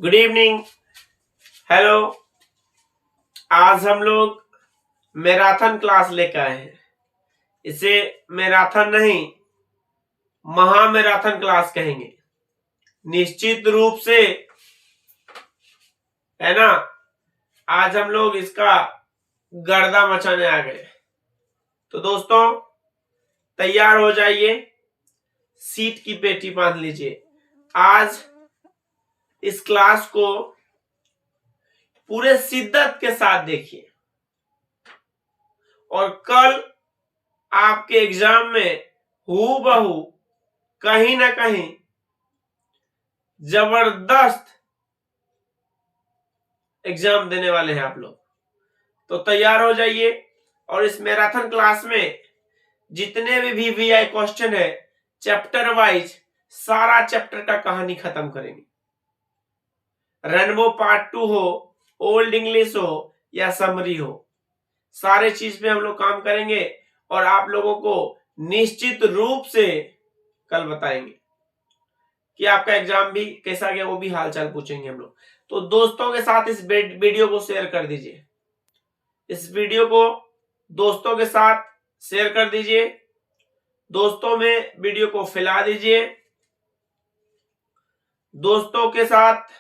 Good evening. Hello. आज हम लोग मैराथन क्लास लेकर आए हैं। इसे मैराथन नहीं, महामैराथन क्लास कहेंगे। निश्चित रूप से, है ना। आज हम लोग इसका गर्दा मचाने आ गए। तो दोस्तों तैयार हो जाइए, सीट की पेटी बांध लीजिए। आज इस क्लास को पूरे शिद्दत के साथ देखिए और कल आपके एग्जाम में हूबहू कहीं ना कहीं जबरदस्त एग्जाम देने वाले हैं आप लोग। तो तैयार हो जाइए और इस मैराथन क्लास में जितने भी वीवीआई क्वेश्चन है चैप्टर वाइज सारा चैप्टर का कहानी खत्म करेंगे। रेनबो पार्ट 2 हो, ओल्ड इंग्लिश हो या समरी हो, सारे चीज पे हम लोग काम करेंगे और आप लोगों को निश्चित रूप से कल बताएंगे कि आपका एग्जाम भी कैसा गया, वो भी हालचाल पूछेंगे हम लोग। तो दोस्तों के साथ इस वीडियो को शेयर कर दीजिए। इस वीडियो को दोस्तों के साथ शेयर कर दीजिए। दोस्तों में वीडियो को फैला दीजिए। दोस्तों के साथ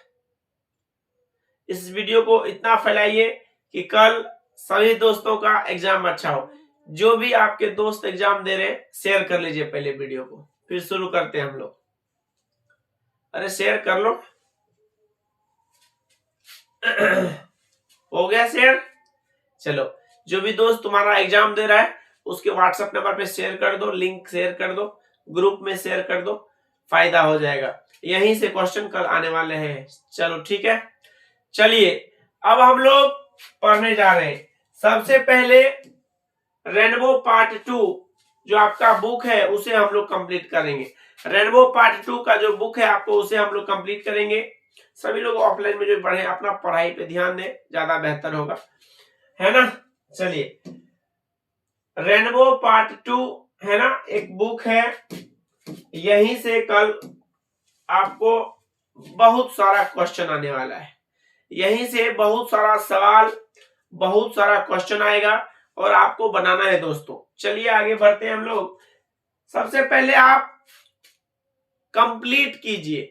इस वीडियो को इतना फैलाइए कि कल सभी दोस्तों का एग्जाम अच्छा हो। जो भी आपके दोस्त एग्जाम दे रहे हैं शेयर कर लीजिए पहले वीडियो को, फिर शुरू करते हैं हम लोग। अरे शेयर कर लो। हो गया शेयर। चलो, जो भी दोस्त तुम्हारा एग्जाम दे रहा है उसके व्हाट्सएप नंबर पे शेयर कर दो, लिंक शेयर कर दो, ग्रुप में शेयर कर दो, फायदा हो जाएगा। यहीं से क्वेश्चन कल आने वाले हैं। चलो ठीक है, चलिए अब हम लोग पढ़ने जा रहे हैं। सबसे पहले रेनबो पार्ट 2 जो आपका बुक है उसे हम लोग कंप्लीट करेंगे। रेनबो पार्ट 2 का जो बुक है आपको उसे हम लोग कंप्लीट करेंगे। सभी लोग ऑफलाइन में जो पढ़े अपना पढ़ाई पे ध्यान दें, ज्यादा बेहतर होगा, है ना। चलिए, रेनबो पार्ट 2 है ना, एक बुक है। यहीं से कल आपको बहुत सारा क्वेश्चन आने वाला है। यहीं से बहुत सारा सवाल, बहुत सारा क्वेश्चन आएगा और आपको बनाना है दोस्तों। चलिए आगे बढ़ते हैं हम लोग। सबसे पहले आप कंप्लीट कीजिए।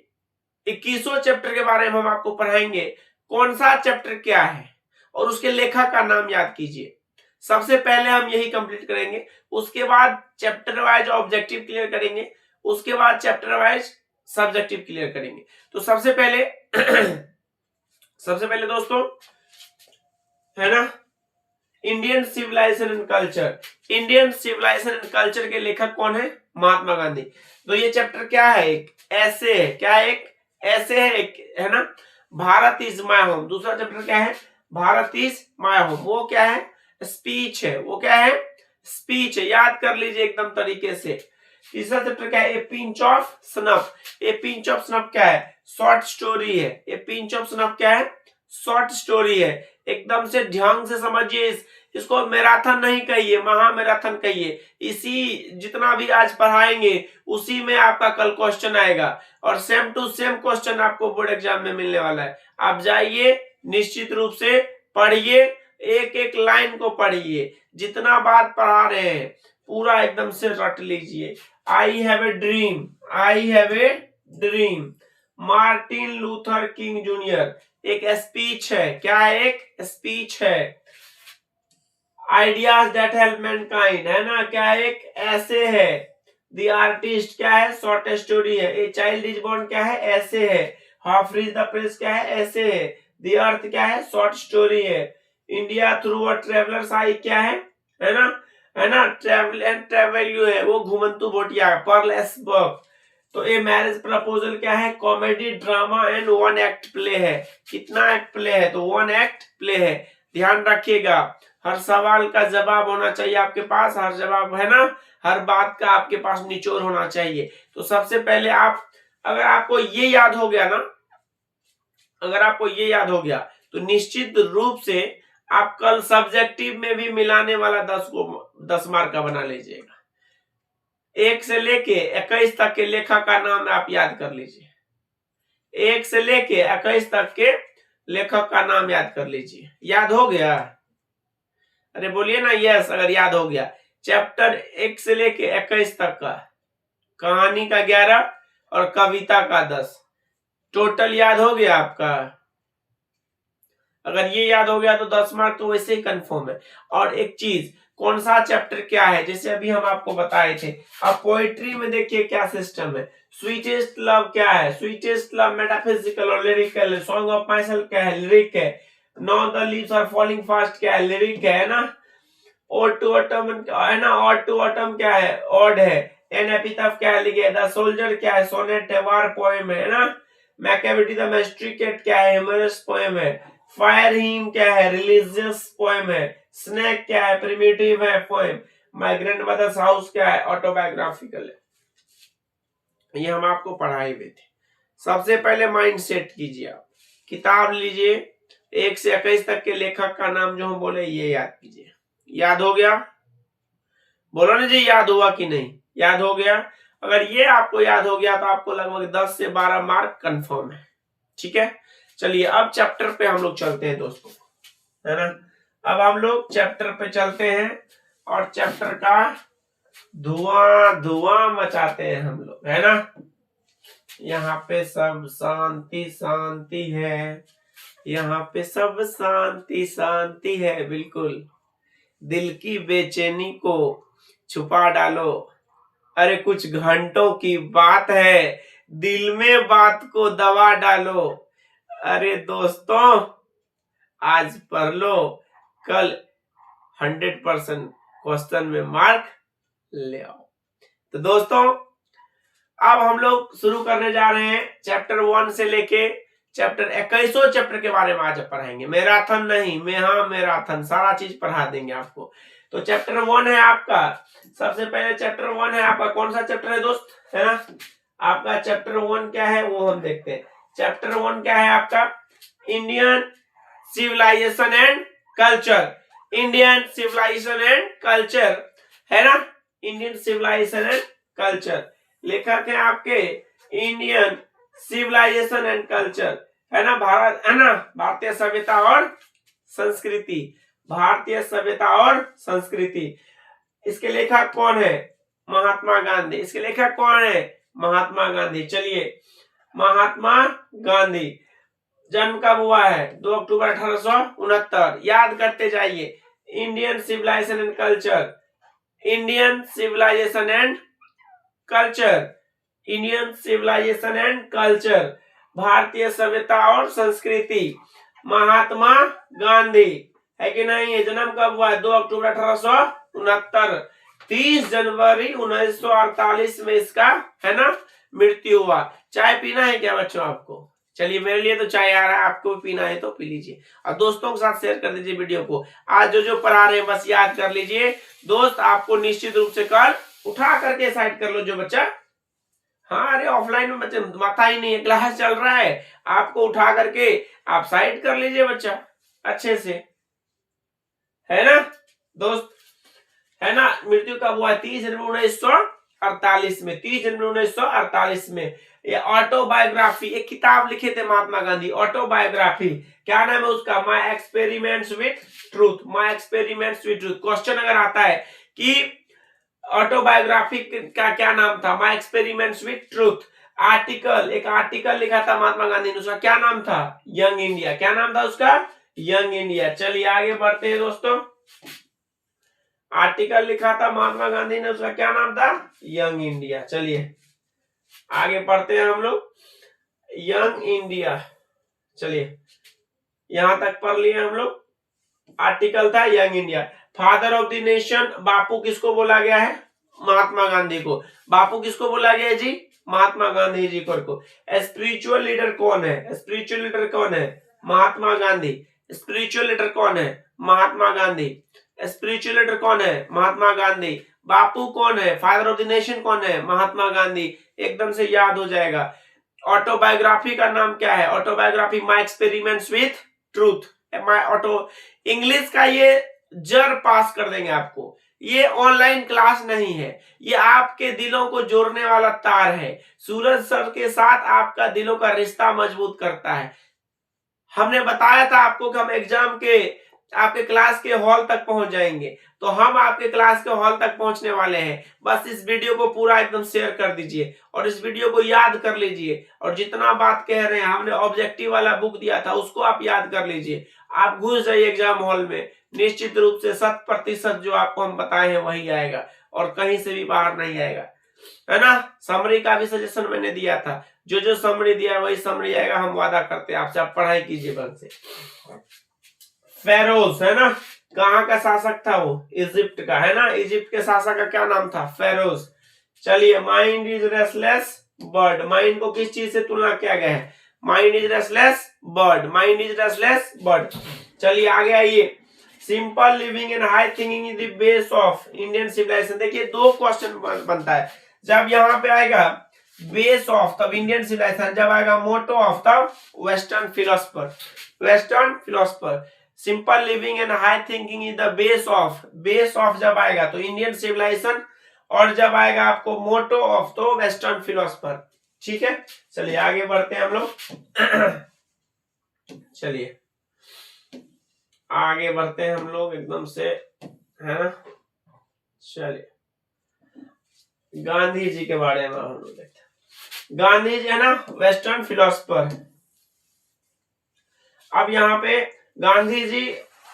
21वां चैप्टर के बारे में हम आपको पढ़ाएंगे। कौन सा चैप्टर क्या है और उसके लेखक का नाम याद कीजिए। सबसे पहले हम यही कंप्लीट करेंगे। उसके बाद चैप्टर वाइज ऑब्जेक्टिव क्लियर करेंगे। उसके बाद चैप्टर वाइज सब्जेक्टिव क्लियर करेंगे। तो सबसे पहले सबसे पहले दोस्तों, है ना, Indian civilisation and culture. Indian civilisation and culture के लेखक कौन है? महात्मा गांधी। तो ये चैप्टर क्या है? एक ऐसे है। क्या है? एक ऐसे है, एक है ना। Bharat is my home. दूसरा चैप्टर क्या है? Bharat is my home. वो क्या है? स्पीच है। वो क्या है? स्पीच है। याद कर लीजिए एकदम तरीके से। तीसरा चैप्टर क्या है? ए pinch of snuff. A pinch of snuff क्या है? शॉर्ट स्टोरी है। ए पिंच ऑफ स्नफ क्या है? शॉर्ट स्टोरी है। एकदम से ध्यान से समझिए। इसको मैराथन नहीं कहिए, महामैराथन कहिए। इसी जितना भी आज पढ़ाएंगे उसी में आपका कल क्वेश्चन आएगा और सेम टू सेम क्वेश्चन आपको बोर्ड एग्जाम में मिलने वाला है। आप जाइए, निश्चित रूप से पढ़िए, एक एक लाइन को पढ़िए। जितना बात पढ़ा रहे हैं पूरा एकदम से रट लीजिए। I have a dream, I have a dream. Martin Luther king junior, एक स्पीच है। क्या है? एक स्पीच है। आइडियाज दैट हेल्प मैनकाइंड, है ना, क्या एक ऐसे है। द आर्टिस्ट क्या है? शॉर्ट स्टोरी है। ए चाइल्ड इज बोर्न क्या है? ऐसे है। हाफ रीज द प्रेस क्या है? ऐसे है। द अर्थ क्या है? शॉर्ट स्टोरी है। इंडिया थ्रू अ ट्रेवलर्स आई क्या है ना, है ना, ट्रेवल एंड ट्रेवल यू है। वो घुमंतु भोटिया। पर्ल एस बर्ग। तो ये मैरिज प्रपोजल क्या है? Comedy drama and one act play है। कितना एक्ट प्ले है? तो वन एक्ट प्ले है। ध्यान रखिएगा, हर सवाल का जवाब होना चाहिए आपके पास। हर जवाब, है ना, हर बात का आपके पास निचोड़ होना चाहिए। तो सबसे पहले आप, अगर आपको ये याद हो गया ना, अगर आपको ये याद हो गया तो निश्चित रूप से आप कल सब्जेक्टिव में भी मिलाने वाला 10 मार्क का बना लीजिएगा। 1 से लेके 21 तक के लेखक का नाम आप याद कर लीजिए। 1 से लेके 21 तक के लेखक का नाम याद कर लीजिए। याद हो गया? अरे बोलिए ना यस अगर याद हो गया। चैप्टर 1 से लेके 21 तक का, कहानी का 11 और कविता का 10, टोटल याद हो गया आपका? अगर ये याद हो गया तो 10 मार्क तो वैसे ही कंफर्म है। और एक चीज, कौन सा चैप्टर क्या है, जैसे अभी हम आपको बताए थे। अब पोइट्री में देखिए क्या सिस्टम है। स्वीटेस्ट लव क्या है? स्वीटेस्ट लव मेटाफिजिकल और लिरिकल है। सॉन्ग ऑफ माई सेल्फ क्या है? लिरिक है। No the leaves are falling fast क्या है? लिरिक है ना। ओड टू ऑटम है ना। ऑड टू ऑटम क्या है? ऑड है। एन एपिटाफ क्या है? लिखे। द सोल्जर क्या है? सोनेट है, वार पोएम है ना। मैकेविटी द मैस्ट्रिकेट क्या है? ह्यूमरस पोएम है। फायर हिम क्या है? रिलीजियस पोएम है। स्नेक क्या है? प्रिमिटिव है, पोएम। माय ग्रैंडमदर्स हाउस क्या है? ऑटोबायोग्राफिकल है। ये हम आपको पढ़ाए हुए थे। सबसे पहले माइंड सेट कीजिए, आप किताब लीजिए, 1 से 21 तक के लेखक का नाम जो हम बोले ये याद कीजिए। याद हो गया? बोलो ना जी, याद हुआ कि नहीं? याद हो गया? अगर ये आपको याद हो गया तो आपको लगभग 10 से 12 मार्क कंफर्म है। ठीक है, चलिए अब चैप्टर पे हम लोग चलते हैं दोस्तों, है ना। अब हम लोग चैप्टर पे चलते हैं और चैप्टर का धुआं धुआं मचाते हैं हम लोग, है ना। यहाँ पे सब शांति शांति है, यहाँ पे सब शांति शांति है, बिल्कुल। दिल की बेचैनी को छुपा डालो, अरे कुछ घंटों की बात है, दिल में बात को दबा डालो। अरे दोस्तों आज पढ़ लो, कल 100% क्वेश्चन में मार्क ले आओ। तो दोस्तों अब हम लोग शुरू करने जा रहे हैं चैप्टर 1 से लेके चैप्टर 21 चैप्टर के बारे में आज पढ़ाएंगे। मैराथन नहीं, मैराथन सारा चीज पढ़ा देंगे आपको। तो चैप्टर 1 है आपका, सबसे पहले चैप्टर 1 है आपका। कौन सा चैप्टर है दोस्त, है ना। आपका चैप्टर 1 क्या है वो हम देखते हैं। चैप्टर 1 क्या है आपका? Indian civilisation and culture. Indian civilisation and culture, है ना। इंडियन सिविलाइजेशन एंड कल्चर, लेखक है आपके इंडियन सिविलाइजेशन एंड कल्चर, है ना। भारत, है ना, भारतीय सभ्यता और संस्कृति, भारतीय सभ्यता और संस्कृति। इसके लेखक कौन है? महात्मा गांधी। इसके लेखक कौन है? महात्मा गांधी। चलिए, महात्मा गांधी जन्म कब हुआ है? 2 अक्टूबर 1869। याद करते जाइए। Indian civilisation and culture, Indian civilisation and culture, Indian civilisation and culture, भारतीय सभ्यता और संस्कृति, महात्मा गांधी, है कि नहीं। ये जन्म कब हुआ है? 2 अक्टूबर 1869। 30 जनवरी 1948 में इसका, है ना, मृत्यु हुआ। चाय पीना है क्या बच्चों आपको? चलिए, मेरे लिए तो चाय आ रहा है, आपको भी पीना है तो पी लीजिए और दोस्तों के साथ शेयर कर दीजिए वीडियो को। आज जो पढ़ा रहे हैं बस याद कर लीजिए दोस्त। आपको निश्चित रूप से कल उठा करके साइड कर लो जो बच्चा, हाँ, अरे ऑफलाइन में बच्चे माथा ही नहीं है, क्लास चल रहा है, आपको उठा करके आप साइड कर लीजिए बच्चा अच्छे से, है ना दोस्त, है ना। मृत्यु कब हुआ? 30 जनवरी 1948 में, 30 जनवरी 1948 में। ये ऑटोबायोग्राफी, एक किताब लिखे थे महात्मा गांधी, ऑटोबायोग्राफी। क्या नाम है उसका? My experiments with truth. My experiments with truth. Question अगर आता है कि ऑटोबायोग्राफी का क्या नाम था? My experiments with truth. Article, एक आर्टिकल लिखा था महात्मा गांधी ने, उसका क्या नाम था? Young India. क्या नाम था उसका? Young India. चलिए आगे बढ़ते हैं दोस्तों। आर्टिकल लिखा था महात्मा गांधी ने, उसका क्या नाम था? Young India. चलिए आगे पढ़ते हैं हम लोग। यंग इंडिया, चलिए यहां तक पढ़ लिए हम लोग। आर्टिकल था young India. Father of the nation Bapu किसको बोला गया है? महात्मा गांधी को। बापू किसको बोला गया है जी? महात्मा गांधी जी को। स्पिरिचुअल लीडर कौन है? स्पिरिचुअल लीडर कौन है? महात्मा गांधी। स्पिरिचुअल लीडर कौन है? महात्मा गांधी। स्पिरिचुअल लीडर कौन है? महात्मा गांधी। बापू कौन है? फादर ऑफ द नेशन कौन है? महात्मा गांधी। एकदम से याद हो जाएगा। ऑटोबायोग्राफी का नाम क्या है? Autobiography my experiments with truth. My auto, English का ये जर पास कर देंगे आपको। ये ऑनलाइन क्लास नहीं है, ये आपके दिलों को जोड़ने वाला तार है। सूरज सर के साथ आपका दिलों का रिश्ता मजबूत करता है। हमने बताया था आपको कि हम एग्जाम के आपके क्लास के हॉल तक पहुंच जाएंगे, तो हम आपके क्लास के हॉल तक पहुंचने वाले हैं। बस इस वीडियो को पूरा एकदम शेयर कर दीजिए और इस वीडियो को याद कर लीजिए, और जितना बात कह रहे हैं हमने ऑब्जेक्टिव वाला बुक दिया था उसको आप याद कर लीजिए। आप घुस जाइए एग्जाम हॉल में, निश्चित रूप से 100% जो आपको हम बताए हैं वही आएगा और कहीं से भी बाहर नहीं आएगा, है ना। समरी का भी सजेशन मैंने दिया था, जो जो समरी दिया है वही समरी आएगा, हम वादा करते हैं आपसे। आप पढ़ाई कीजिए बल से। फेरोज, है ना, कहाँ का शासक था वो? इजिप्ट का, है ना। इजिप्ट के शासक का क्या नाम था? फेरोज। चलिए, mind is restless bird, mind को किस चीज से तुलना किया गया है? Mind is restless bird, mind is restless bird. चलिए आगे आइए। Simple living and high thinking is the base of Indian civilisation. देखिए 2 क्वेश्चन बनता है। जब यहाँ पे आएगा बेस ऑफ तब इंडियन सिविलाइजेशन, जब आएगा मोटो ऑफ तब western philosopher, western philosopher. Simple living and high thinking is the base of, base of जब आएगा तो इंडियन सिविलाइजेशन, और जब आएगा आपको मोटो ऑफ तो वेस्टर्न फिलोसफर। ठीक है, चलिए आगे बढ़ते हैं हम लोग। चलिए आगे बढ़ते हैं हम लोग एकदम से, है ना। चलिए गांधी जी के बारे में हम लोग देखते हैं। गांधी जी, है ना, वेस्टर्न फिलोसफर। अब यहाँ पे गांधी जी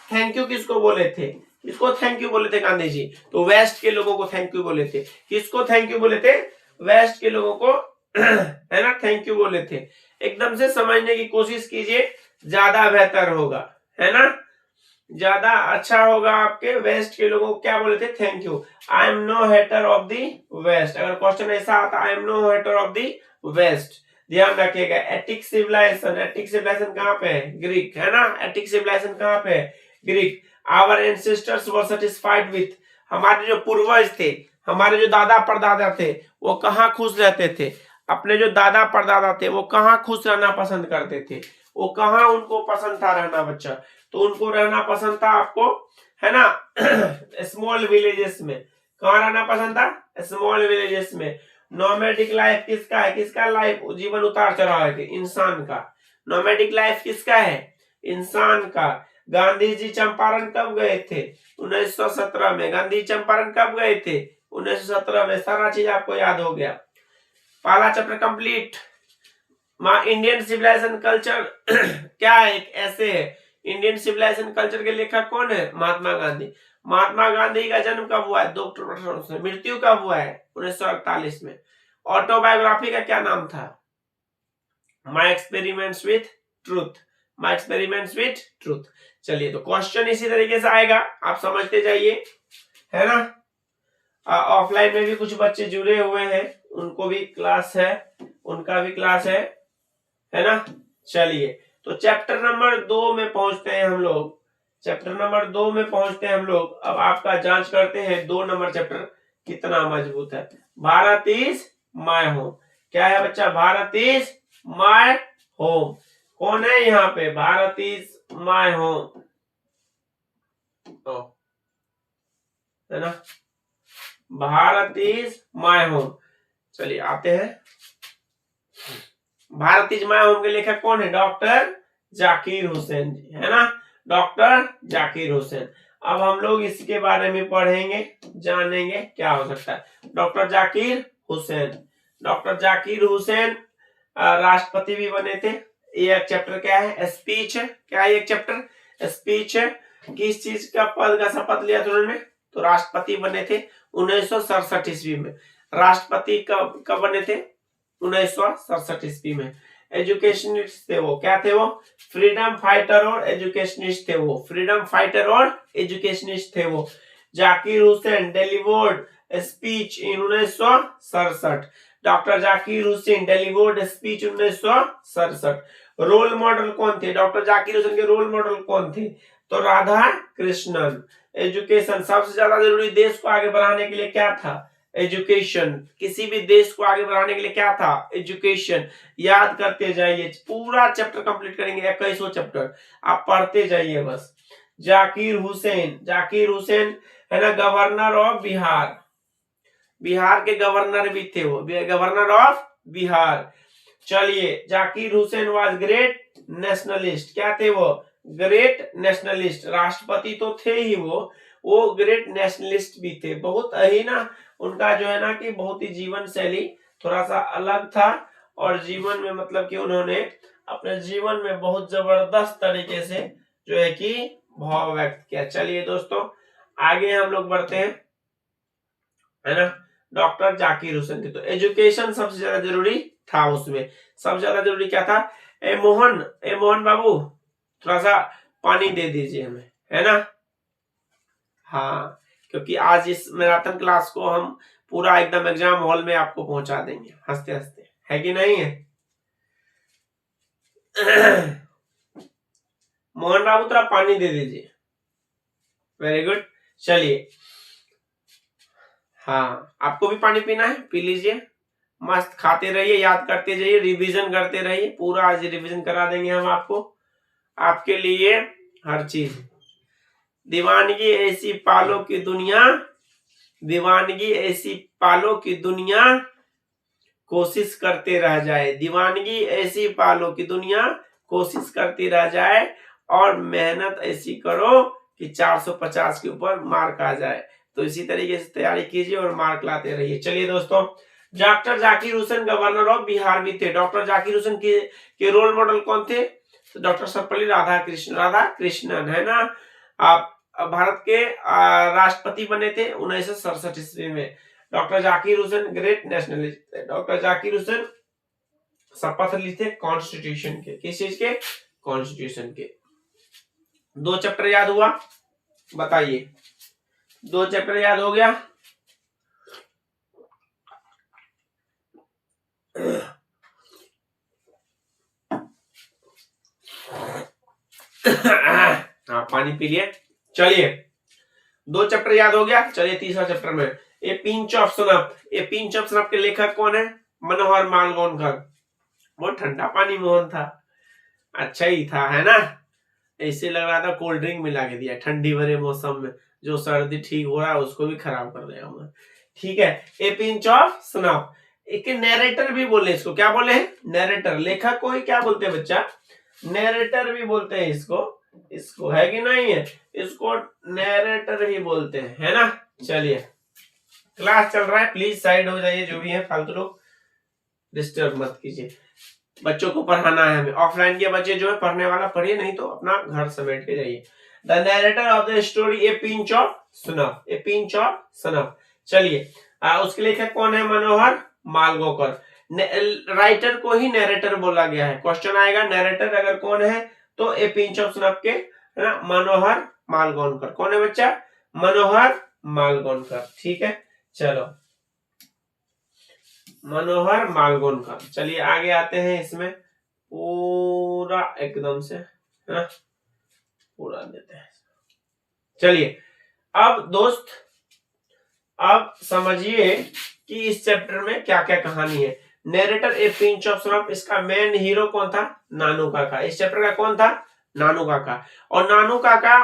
थैंक यू किसको बोले थे? किसको थैंक यू बोले थे गांधी जी? तो वेस्ट के लोगों को थैंक यू बोले थे। किसको थैंक यू बोले थे? वेस्ट के लोगों को, है ना, थैंक यू बोले थे। एकदम से समझने की कोशिश कीजिए, ज्यादा बेहतर होगा, है ना, ज्यादा अच्छा होगा। आपके वेस्ट के लोगों को क्या बोले थे? Thank you. I am no hater of the west. अगर क्वेश्चन ऐसा आता, I am no hater of the west, ध्यान रखिएगा। एटिक सिविलाइजेशन, एटिक सिविलाइजेशन कहाँ पे है? ग्रीक, है ना। एटिक सिविलाइजेशन कहाँ पे है? Greek. Our ancestors were satisfied with, हमारे जो पूर्वज थे, हमारे जो दादा परदादा थे, वो कहाँ खुश रहते थे? अपने जो दादा परदादा थे वो कहाँ खुश रहना पसंद करते थे? वो कहाँ उनको पसंद था रहना बच्चा? तो उनको रहना पसंद था आपको, है ना, स्मॉल विलेजेस में। कहाँ रहना पसंद था? स्मॉल विलेजेस में। नोमैडिक लाइफ किसका है? किसका लाइफ? जीवन उतार चढ़ाव है, इंसान का। नोमैडिक लाइफ किसका है? इंसान का। गांधी जी चंपारण कब गए थे? 1917 में। गांधी चंपारण कब गए थे? 1917 में। सारा चीज आपको याद हो गया। पहला chapter complete. Indian civilisation culture क्या है? एक ऐसे है। इंडियन सिविलाइजेशन कल्चर के लेखक कौन है? महात्मा गांधी। महात्मा गांधी का जन्म कब हुआ है? 2 अक्टूबर से। मृत्यु कब हुआ है? 1948 में। ऑटोबायोग्राफी का क्या नाम था? My experiments with truth, my experiments with truth. चलिए, तो क्वेश्चन इसी तरीके से आएगा, आप समझते जाइए, है ना। ऑफलाइन में भी कुछ बच्चे जुड़े हुए हैं, उनको भी क्लास है, उनका भी क्लास है ना। चलिए, तो चैप्टर नंबर 2 में पहुंचते हैं हम लोग। चैप्टर नंबर 2 में पहुंचते हैं हम लोग। अब आपका जांच करते हैं 2 नंबर चैप्टर कितना मजबूत है। Bharat is my home. क्या है बच्चा? Bharat is my home. कौन है यहाँ पे? भारत इज माय होम, है ना। Bharat is my home. चलिए आते हैं। भारत इज माय होम के लेखक कौन है? डॉक्टर जाकिर हुसैन जी, है ना, डॉक्टर जाकिर हुसैन। अब हम लोग इसके बारे में पढ़ेंगे, जानेंगे क्या हो सकता है। डॉक्टर जाकिर हुसैन, डॉक्टर जाकिर हुसैन राष्ट्रपति भी बने थे। ये एक चैप्टर क्या है? स्पीच है। क्या है? एक चैप्टर स्पीच है। किस चीज का पद का शपथ लिया था उन्होंने? तो राष्ट्रपति बने थे 1967 ईस्वी में। राष्ट्रपति कब बने थे? 1967 ईस्वी में। एजुकेशनिस्ट थे वो। क्या थे वो? फ्रीडम फाइटर और एजुकेशनिस्ट थे वो। फ्रीडम फाइटर और एजुकेशनिस्ट थे वो। Zakir Hussain delivered speech in 1967। Doctor Zakir Hussain delivered speech 1967। Role model कौन थे? डॉक्टर जाकिर हुसैन के रोल मॉडल कौन थे? तो राधा कृष्णन। एजुकेशन, सबसे ज्यादा जरूरी देश को आगे बढ़ाने के लिए क्या था? एजुकेशन। किसी भी देश को आगे बढ़ाने के लिए क्या था? एजुकेशन। याद करते जाइए, पूरा चैप्टर कंप्लीट करेंगे, 21 चैप्टर आप पढ़ते जाइए बस। जाकिर हुसैन, जाकिर हुसैन है ना गवर्नर ऑफ बिहार, बिहार के गवर्नर भी थे वो, गवर्नर ऑफ बिहार। चलिए, Zakir Hussain was great nationalist, क्या थे वो, ग्रेट नेशनलिस्ट, राष्ट्रपति तो थे ही वो ग्रेट नेशनलिस्ट भी थे। बहुत ही ना उनका जो है ना कि बहुत ही जीवन शैली थोड़ा सा अलग था, और जीवन में मतलब कि उन्होंने अपने जीवन में बहुत जबरदस्त तरीके से जो है कि भाव व्यक्त किया। चलिए दोस्तों, आगे हम लोग बढ़ते हैं, है ना। डॉक्टर जाकिर हुसैन की तो एजुकेशन सबसे ज्यादा जरूरी था, उसमें सबसे ज्यादा जरूरी क्या था। ए मोहन बाबू, थोड़ा सा पानी दे दीजिए हमें, है ना। हाँ, क्योंकि आज इस मैराथन क्लास को हम पूरा एकदम एग्जाम हॉल में आपको पहुंचा देंगे हंसते हंसते, है कि नहीं है। मोहन बाबू थोड़ा पानी दे दीजिए, वेरी गुड। चलिए, हाँ आपको भी पानी पीना है, पी लीजिए, मस्त खाते रहिए, याद करते जाइए, रिवीजन करते रहिए, पूरा आज रिवीजन करा देंगे हम आपको, आपके लिए हर चीज। दीवानगी ऐसी पालो की दुनिया, दीवानगी ऐसी पालो की दुनिया कोशिश करते रह जाए, दीवानगी ऐसी पालो की दुनिया कोशिश करती रह जाए, और मेहनत ऐसी करो कि 450 के ऊपर मार्क आ जाए। तो इसी तरीके से तैयारी कीजिए और मार्क लाते रहिए। चलिए दोस्तों, doctor Zakir Hussain governor of Bihar भी थे। डॉक्टर जाकिर हुसैन के रोल मॉडल कौन थे, तो डॉक्टर सर्वपल्ली राधाकृष्णन, है ना। आप भारत के राष्ट्रपति बने थे 1967 ईस्वी में। Doctor Zakir Hussain great nationalist थे। डॉक्टर जाकिर हुसैन शपथ ली थे कॉन्स्टिट्यूशन के, किस चीज के, कॉन्स्टिट्यूशन के। 2 चैप्टर याद हुआ, बताइए, 2 चैप्टर याद हो गया। हाँ पानी पी लिए। चलिए, 2 चैप्टर याद हो गया। चलिए, तीसरा चैप्टर में a pinch of snuff, a pinch of snuff के लेखक कौन है, मनोहर मालगोनकर। बहुत ठंडा पानी मोहन था, अच्छा ही था, है ना। ऐसे लग रहा था कोल्ड ड्रिंक मिला के दिया, ठंडी भरे मौसम में जो सर्दी ठीक हो रहा है उसको भी खराब कर देगा मैं। ठीक है, ए पिंच ऑफ सनफ, एक नैरेटर भी बोले इसको, क्या बोले हैं, नैरेटर। लेखक को ही क्या बोलते हैं बच्चा, नैरेटर भी बोलते हैं इसको है कि नहीं है, इसको नैरेटर ही बोलते हैं, है ना। चलिए, क्लास चल रहा है, प्लीज साइड हो जाइए, जो भी है फालतू लोग डिस्टर्ब मत कीजिए, बच्चों को पढ़ाना है हमें। ऑफलाइन के बच्चे जो है पढ़ने वाला पढ़िए, नहीं तो अपना घर समेट के जाइए। The narrator of the story a pinch of snuff, a pinch of snuff. चलिए, उसके लेखक कौन है, मनोहर मालगोकर। राइटर को ही नैरेटर बोला गया है। क्वेश्चन आएगा नैरेटर अगर कौन है, तो ए पिंच ऑफ सनफ के, है ना, मनोहर मालगोनकर। कौन है बच्चा, मनोहर मालगोनकर। ठीक है, चलो, मनोहर मालगोनकर। चलिए आगे आते हैं, इसमें पूरा एकदम से, है ना, पूरा देते हैं। चलिए, अब दोस्त, अब समझिए कि इस चैप्टर में क्या क्या कहानी है। नैरेटर ए पिंच ऑफ सनफ, इसका मेन हीरो कौन था, नानू काका। इस चैप्टर का कौन था, नानू काका। और नानू काका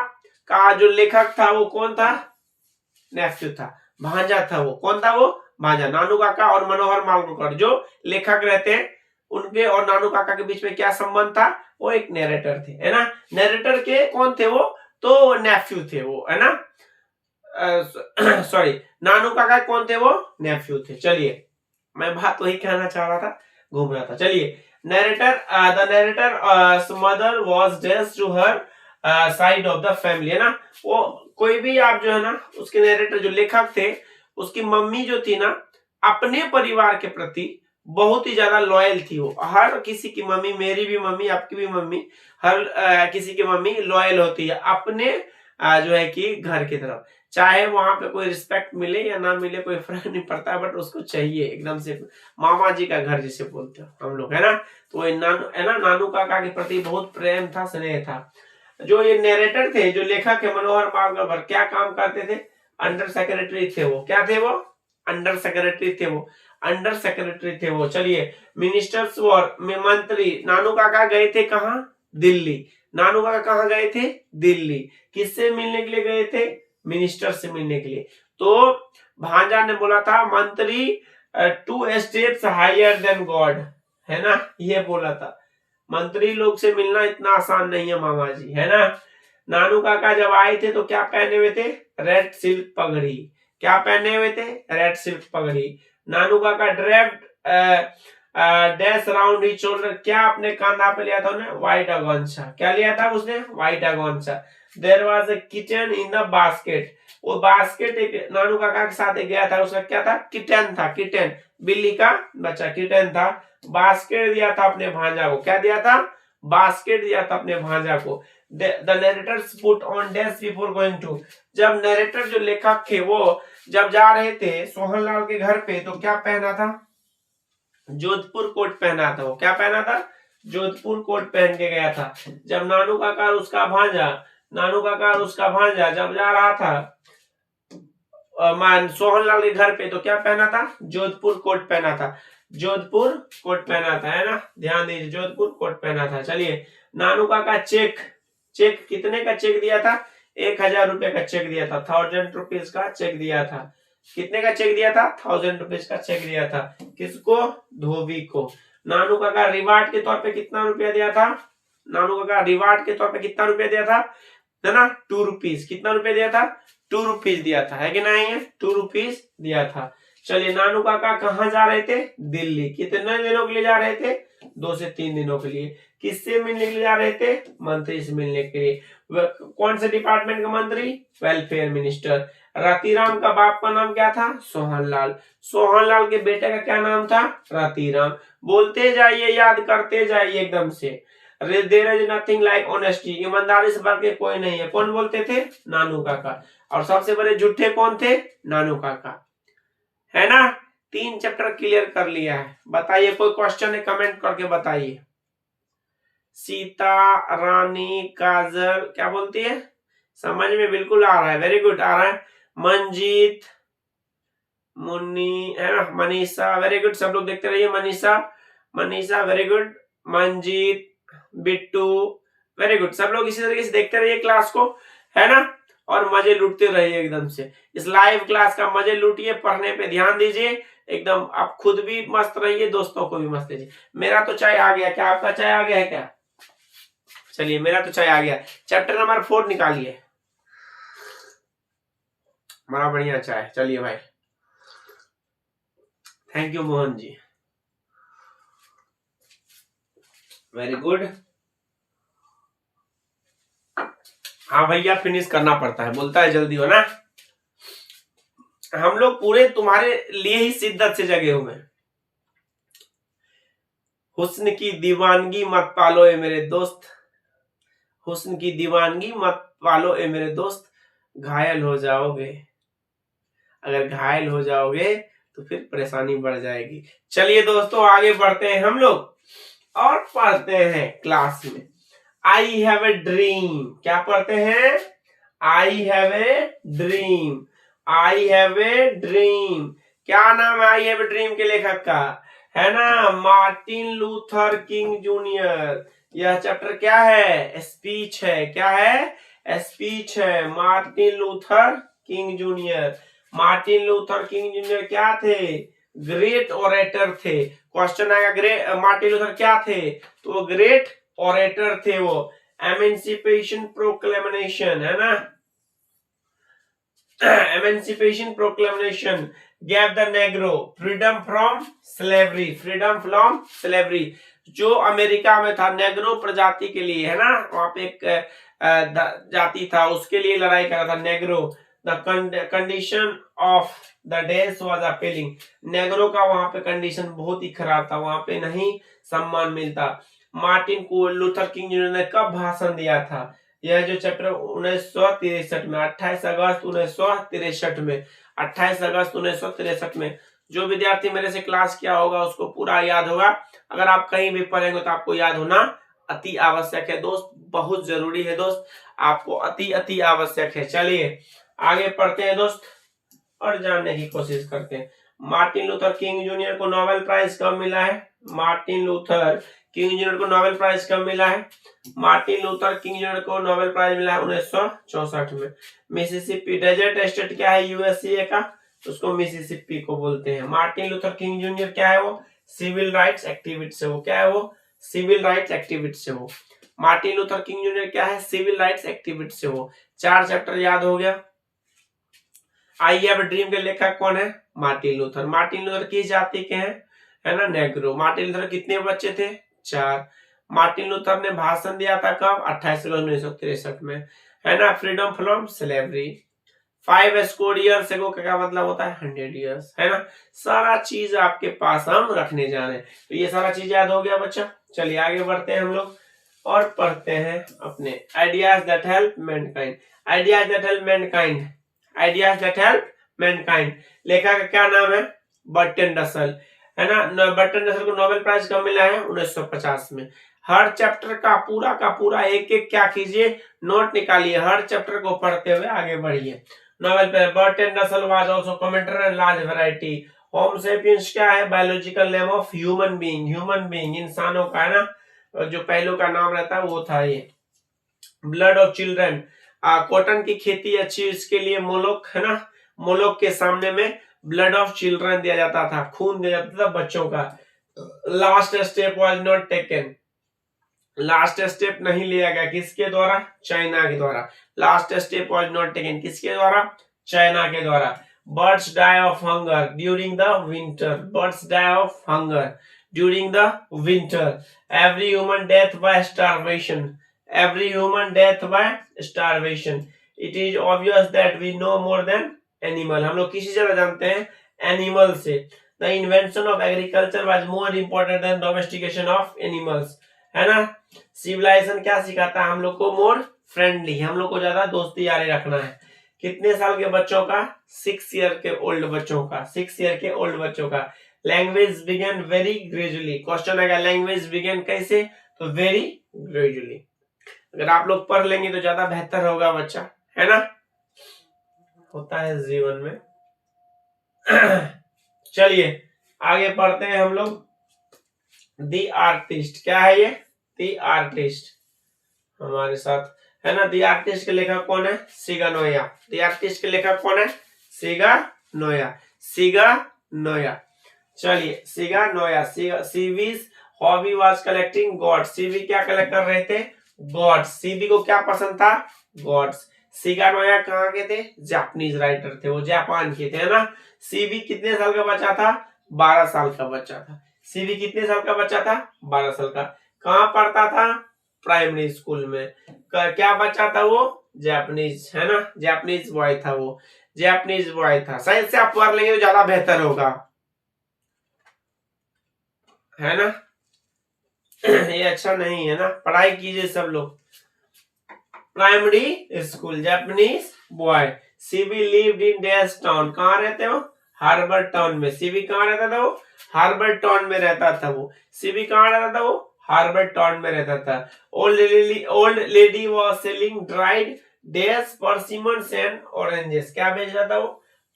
का जो लेखक था वो कौन था, नेफ्यू था, भांजा था वो। कौन था वो, भांजा। नानू काका और मनोहर मालगोनकर जो लेखक रहते हैं, उनके और नानू काका के बीच में क्या संबंध था, वो एक नैरेटर थे, है ना। नैरेटर के कौन थे वो, तो नेफ्यू थे वो, है ना। सॉरी, नानू काका कौन थे वो, नेफ्यू थे। चलिए, मैं बात वही कहना चाह रहा था, घूम रहा था। चलिए, narrator, the narrator mother was dead to her side of the family, है ना। वो कोई भी आप जो है ना, उसके नैरेटर जो लेखक थे, उसकी मम्मी जो थी ना, अपने परिवार के प्रति बहुत ही ज्यादा लॉयल थी वो। हर किसी की मम्मी, मेरी भी मम्मी, आपकी भी मम्मी, हर किसी की मम्मी लॉयल होती है अपने जो है कि घर की तरफ। चाहे वहां पे कोई रिस्पेक्ट मिले या ना मिले, कोई फर्क नहीं पड़ता, बट उसको चाहिए एकदम से, मामा जी का घर जिसे बोलते हो हम लोग, है ना। तो नानू, है ना, नानू काका के प्रति बहुत प्रेम था, स्नेह था। जो ये नैरेटर थे, जो लेखक है मनोहर मालगोनकर, क्या काम करते थे, अंडर सेक्रेटरी थे वो। क्या थे वो, अंडर सेक्रेटरी थे वो, अंडर सेक्रेटरी थे वो। चलिए, मिनिस्टर्स वर में मंत्री, नानू काका गए थे कहाँ, दिल्ली। नानू काका कहाँ गए थे? दिल्ली। किससे मिलने के लिए गए थे? मिनिस्टर से मिलने के लिए। तो भांजा ने बोला था मंत्री 2 स्टेप्स हायर देन गॉड, है ना, ये बोला था। मंत्री लोग से मिलना इतना आसान नहीं है मामा जी, है ना। नानू काका जब आए थे तो क्या पहने हुए थे? रेड सिल्क पगड़ी। क्या पहने हुए थे? रेड सिल्क पगड़ी। Nanu Kaka draped dash round his shoulder, क्या अपने कांधा पे लिया था उन्हें? व्हाइट अगोंचा। क्या लिया था उसने? व्हाइट अगोंचा। There was a kitten in the basket, वो बास्केट एक नानू काका के साथ एक गया था, उसका क्या था? किटन था, किटन, बिल्ली का बच्चा, किटन था। बास्केट दिया था अपने भांजा को। क्या दिया था? बास्केट दिया था अपने भांजा को। The narrator's put on dash before going to, जब नरेटर जो लेखक थे वो जब जा रहे थे सोहनलाल के घर पे तो क्या पहना था? जोधपुर कोट पहना था। वो क्या पहना था? जोधपुर कोट पहन के गया था। जब नानू काका और उसका भांजा जब जा रहा था सोहनलाल के घर पे तो क्या पहना था? जोधपुर कोट पहना था। जोधपुर कोट पहना था, है ना, ध्यान दीजिए, जोधपुर कोट पहना था। चलिए, नानू काका चेक कितने का चेक दिया था? 1000 रुपए का चेक दिया था, 1000 रुपीज का चेक दिया था। कितने का चेक दिया था? 1000 रुपीज का चेक दिया था। किसको? धोबी को। नानू काका रिवार्ड के तौर पे कितना रुपया दिया था? नानू काका रिवार्ड के तौर पे कितना रुपया दिया था? है ना, 2 रुपीज। कितना रुपया दिया था? 2 रुपीज दिया था, है कि नहीं है? 2 रुपीज दिया था। चलिए, नानू काका कहाँ जा रहे थे? दिल्ली। कितने दिनों के लिए जा रहे थे? 2 से 3 दिनों के लिए। किससे मिलने के लिए जा रहे थे? मंत्री से मिलने के लिए। कौन से डिपार्टमेंट का मंत्री? Welfare minister. रतिराम का बाप का नाम क्या था? सोहनलाल। सोहनलाल के बेटे का क्या नाम था? रतिराम। बोलते जाइए, याद करते जाइए एकदम से। There is nothing like honesty, ईमानदारी से बढ़ के कोई नहीं है। कौन बोलते थे? नानू काका। और सबसे बड़े झूठे कौन थे? नानू काका, है ना। 3 चैप्टर क्लियर कर लिया है। बताइए, कोई क्वेश्चन है? कमेंट करके बताइए। सीता रानी काजल क्या बोलती है? समझ में बिल्कुल आ रहा है, वेरी गुड, आ रहा है। मंजीत, मुन्नी, है ना, मनीषा, वेरी गुड, सब लोग देखते रहिए। Manisha very good, Manjeet, Bittu, very good. सब लोग इसी तरीके से देखते रहिए क्लास को, है ना, और मजे लूटते रहिए एकदम से। इस लाइव क्लास का मजे लूटिए, पढ़ने पे ध्यान दीजिए एकदम। आप खुद भी मस्त रहिए, दोस्तों को भी मस्त कीजिए। मेरा तो चाय आ गया, क्या आपका चाय आ गया है क्या? चलिए, मेरा तो चाय आ गया। चैप्टर नंबर 4 निकालिए, बड़ा बढ़िया चाय। चलिए भाई, thank you Mohan ji, very good. हाँ भैया, फिनिश करना पड़ता है, बोलता है जल्दी हो ना। हम लोग पूरे तुम्हारे लिए ही शिद्दत से जगे हुए हैं। हुस्न की दीवानगी मत पालो ए मेरे दोस्त, हुस्न की दीवानगी मत पालो ए मेरे दोस्त, घायल हो जाओगे। अगर घायल हो जाओगे तो फिर परेशानी बढ़ जाएगी। चलिए दोस्तों, आगे बढ़ते हैं हम लोग और पढ़ते हैं क्लास में। आई हैव ए ड्रीम, क्या पढ़ते हैं? I have a dream, I have a dream. क्या नाम है आई हैव ए ड्रीम के लेखक का? है ना, मार्टिन लूथर किंग जूनियर। यह चैप्टर क्या है? स्पीच है। क्या है? स्पीच है। Martin Luther king junior. Martin Luther king junior क्या थे? ग्रेट ओरेटर थे। क्वेश्चन आएगा, ग्रेट मार्टिन लूथर क्या थे? तो वो ग्रेट ओरेटर थे। वो एमेंसिपेशन प्रोक्लेमेशन, है ना, emancipation proclamation gave the negro freedom from slavery, freedom from slavery। जो अमेरिका में था नेग्रो प्रजाति के लिए, है ना, वहां पे एक जाति था, उसके लिए लड़ाई कर रहा था Negro. The condition of the days was appealing, Negro का वहां पे कंडीशन बहुत ही खराब था, वहां पे नहीं सम्मान मिलता। मार्टिन लूथर किंग जूनियर ने कब भाषण दिया था? यह जो चैप्टर 1963 में, 28 अगस्त 1963 में, 28 अगस्त 1963 में। जो विद्यार्थी मेरे से क्लास किया होगा उसको पूरा याद होगा। अगर आप कहीं भी पढ़ेंगे तो आपको याद होना अति आवश्यक है दोस्त, बहुत जरूरी है दोस्त, आपको अति आवश्यक है। चलिए आगे पढ़ते हैं दोस्त और जानने की कोशिश करते हैं। मार्टिन लूथर किंग जूनियर को नोबेल प्राइज कब मिला है? मार्टिन लूथर किंग जूनियर को नोबेल प्राइज कब मिला है? मार्टिन लूथर किंग जूनियर को नोबेल प्राइज मिला है 1964 में। मिसिसिपी डेजर्ट स्टेट क्या है यूएसए का? उसको मिसिसिपी को बोलते हैं। मार्टिन लूथर किंग जूनियर क्या है? वो सिविल राइट्स एक्टिविस्ट से, वो क्या है? वो सिविल राइट्स एक्टिविस्ट से। वो मार्टिन लूथर किंग जूनियर क्या है? सिविल राइट्स एक्टिविस्ट से। वो 4 चैप्टर याद हो गया। आई हैव अ ड्रीम के लेखक कौन है? Martin Luther. मार्टिन लूथर किस जाति के हैं? है ना, नेग्रो। मार्टिन लूथर कितने बच्चे थे? 4। मार्टिन लूथर ने भाषण दिया था कब? 28 अगस्त 1963 में, है ना। Freedom from slavery. 5 square years ago का क्या मतलब होता है? 100 ईयर्स, है ना। सारा चीज आपके पास हम रखने जा रहे हैं, तो ये सारा चीज याद हो गया बच्चा। चलिए आगे बढ़ते हैं हम लोग और पढ़ते हैं अपने ideas that help Mankind. Ideas that help Mankind, ideas that help Mankind. लेखक का क्या नाम है? बर्टन रसल, है ना। बर्टन रसल को नोबेल प्राइज कब मिला है? 1950 में। हर चैप्टर का पूरा एक एक क्या कीजिए? नोट निकालिए। हर चैप्टर को पढ़ते हुए आगे बढ़िए। नोबेल पे Burton Russell was also commenter in large variety. Homo sapiens क्या है? Biological name of human being. Human being इंसानों का, है ना, जो पहलू का नाम रहता है वो था ये। ब्लड ऑफ चिल्ड्रन, कॉटन की खेती अच्छी, इसके लिए मोलोक, है ना, मोलोक के सामने में ब्लड ऑफ चिल्ड्रन दिया जाता था, खून दिया जाता था बच्चों का। Last step was not taken, last step नहीं लिया गया, किसके द्वारा? चाइना के द्वारा। Last step was not taken, किसके द्वारा? चाइना के द्वारा। Birds die of hunger during the winter, birds die of hunger during the winter. Every human death by starvation, every human death by starvation. It is obvious that we know more than animal. हम लोग किसी ज्यादा जानते हैं? Animal से। The invention of agriculture was more important than domestication of animals, है ना। Civilisation क्या सिखाता है हम लोग को? मोर फ्रेंडली, हम लोग को ज्यादा दोस्ती यारी रखना है। कितने साल के बच्चों का? 6 ईयर के ओल्ड बच्चों का, 6 ईयर के ओल्ड बच्चों का। Language begin very gradually, question आएगा लैंग्वेज बिगेन कैसे? तो वेरी ग्रेजुअली। अगर आप लोग पढ़ लेंगे तो ज्यादा बेहतर होगा बच्चा, है ना, होता है जीवन में। चलिए आगे पढ़ते हैं हम लोग। दी आर्टिस्ट क्या है ये? दी आर्टिस्ट हमारे साथ, है ना। दी आर्टिस्ट के लेखक कौन है? Shiga Noah. दी आर्टिस्ट के लेखक कौन है? Shiga Naoya, Shiga Naoya. चलिए सिगा नोया। सीवीज hobby was collecting gourds, Seibei क्या कलेक्ट कर रहे थे? गॉड्स। सीवी को क्या पसंद था? गॉड्स। सिगा नोया कहाँ के थे? जापानीज राइटर थे, वो जापान के थे, है ना। सीवी कितने साल का बच्चा था? 12 साल का बच्चा था। सीवी कितने साल का बच्चा था? 12 साल का। कहाँ पढ़ता था? प्राइमरी स्कूल में। क्या बच्चा था वो? जापानीज, है ना, जापानीज बॉय था वो, जापानीज बॉय था। सही से आप पढ़ लेंगे तो ज्यादा बेहतर होगा, है ना। ये अच्छा नहीं है ना, पढ़ाई कीजिए सब लोग। Primary school, Japanese boy. CB lived in dash town, कहाँ रहते हो? हार्बर टाउन में। सीबी कहाँ रहता था? वो हार्बर टाउन में रहता था वो। सीबी कहाँ रहता था? वो हार्बर टाउन में रहता था। Old lady was selling dried dash persimmons and oranges, क्या बेच रहा था वो?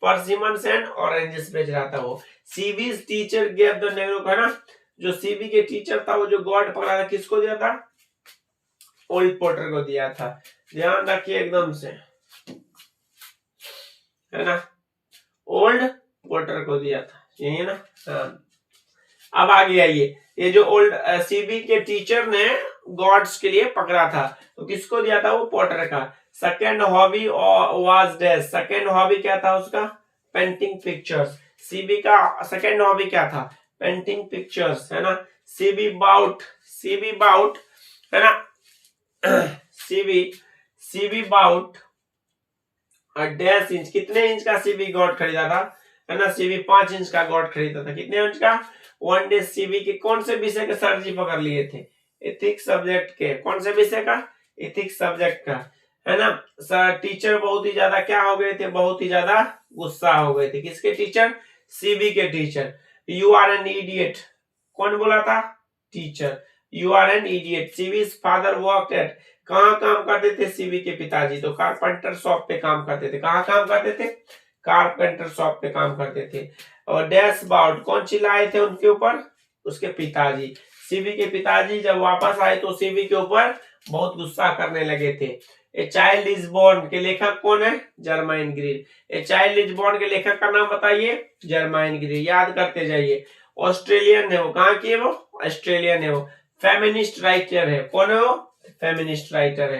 परसिमन्स एंड ऑरेंजेस बेच रहा था वो। सीबीज टीचर गेव द नेग्रो, है ना, जो सीबी के टीचर था वो जो गॉड पकड़ा था किसको दिया था? ओल्ड पोर्टर को दिया था। ध्यान रखिए एकदम से, है ना, ओल्ड पोर्टर को दिया था, यही है ना। हाँ। अब आगे आइए, ये जो ओल्ड सीबी के टीचर ने गॉड्स के लिए पकड़ा था तो किसको दिया था? वो पोर्टर का। Second hobby was dash, second hobby क्या था उसका? Painting pictures. सीबी का सेकेंड हॉबी क्या था? पेंटिंग पिक्चर्स, है ना। सीबी बाउट, है ना, सीबी बाउट डैश इंच, कितने इंच का सीबी गॉड खरीदा था? है ना, सीबी 5 इंच का गॉड खरीदा था। कितने इंच का? 1 डे। सीबी के कौन से विषय के सर जी पकड़ लिए थे? एथिक्स सब्जेक्ट के। कौन से विषय का? एथिक्स सब्जेक्ट का, है ना। सर टीचर बहुत ही ज्यादा क्या हो गए थे? बहुत ही ज्यादा गुस्सा हो गए थे। किसके टीचर? सीबी के teacher. You are an idiot, कौन बोला था? Teacher. You are an idiot. Seibei's father worked at, कहाँ काम करते थे सीबी के पिताजी? तो कारपेंटर शॉप पे काम करते थे। कहाँ काम करते थे? कारपेंटर शॉप पे काम करते थे। और डैश बाउट, कौन चिल्लाए थे उनके ऊपर? उसके पिताजी। सीवी के पिताजी जब वापस आए तो सीवी के ऊपर बहुत गुस्सा करने लगे थे। ए चाइल्ड इज बोर्न के लेखक कौन है? Germaine Greer. A child is born के लेखक का नाम बताइए, जर्माइन ग्रीन। याद करते जाइए। ऑस्ट्रेलियन है वो, कहाँ की है वो? ऑस्ट्रेलियन है वो। फेमिनिस्ट राइटर है, कौन है वो? फेमिनिस्ट राइटर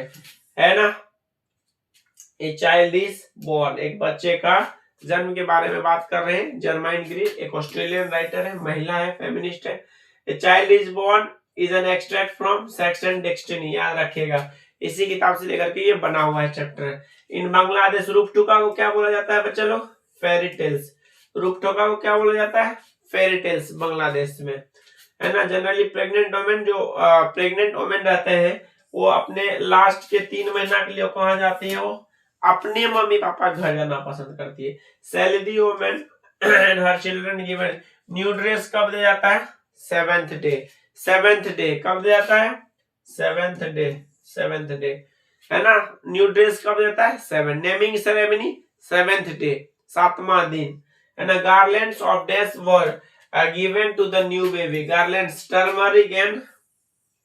है ना। ए चाइल्ड इज बोर्न, एक बच्चे का जन्म के बारे में बात कर रहे हैं। जर्माइन ग्रीन एक ऑस्ट्रेलियन राइटर है, महिला है, फेमिनिस्ट है। A child is born is an extract from sex and destiny, याद रखिएगा। इसी किताब से लेकर के ये बना हुआ है चैप्टर। इन बांग्लादेश रूपटुका को क्या बोला जाता है बच्चा लोग? Fairy tales. रूपटुका को क्या बोला जाता है? फेरी टेल्स बांग्लादेश में, है ना। जनरली प्रेग्नेंट वोमेन जो प्रेग्नेंट वोमेन रहते हैं वो अपने लास्ट के 3 महीना के लिए कहाँ जाती है? वो अपने मम्मी पापा घर जाना पसंद करती है। Salary women and her children given new dress कब दे जाता है? 7th day. 7th डे कब दे जाता है? 7th day. 7th डे, है ना। न्यू ड्रेस कब देता है? 7। नेमिंग सेरेमनी 7th डे, 7वां दिन, है ना। Garlands of days were given to the new baby. Garlands turmeric and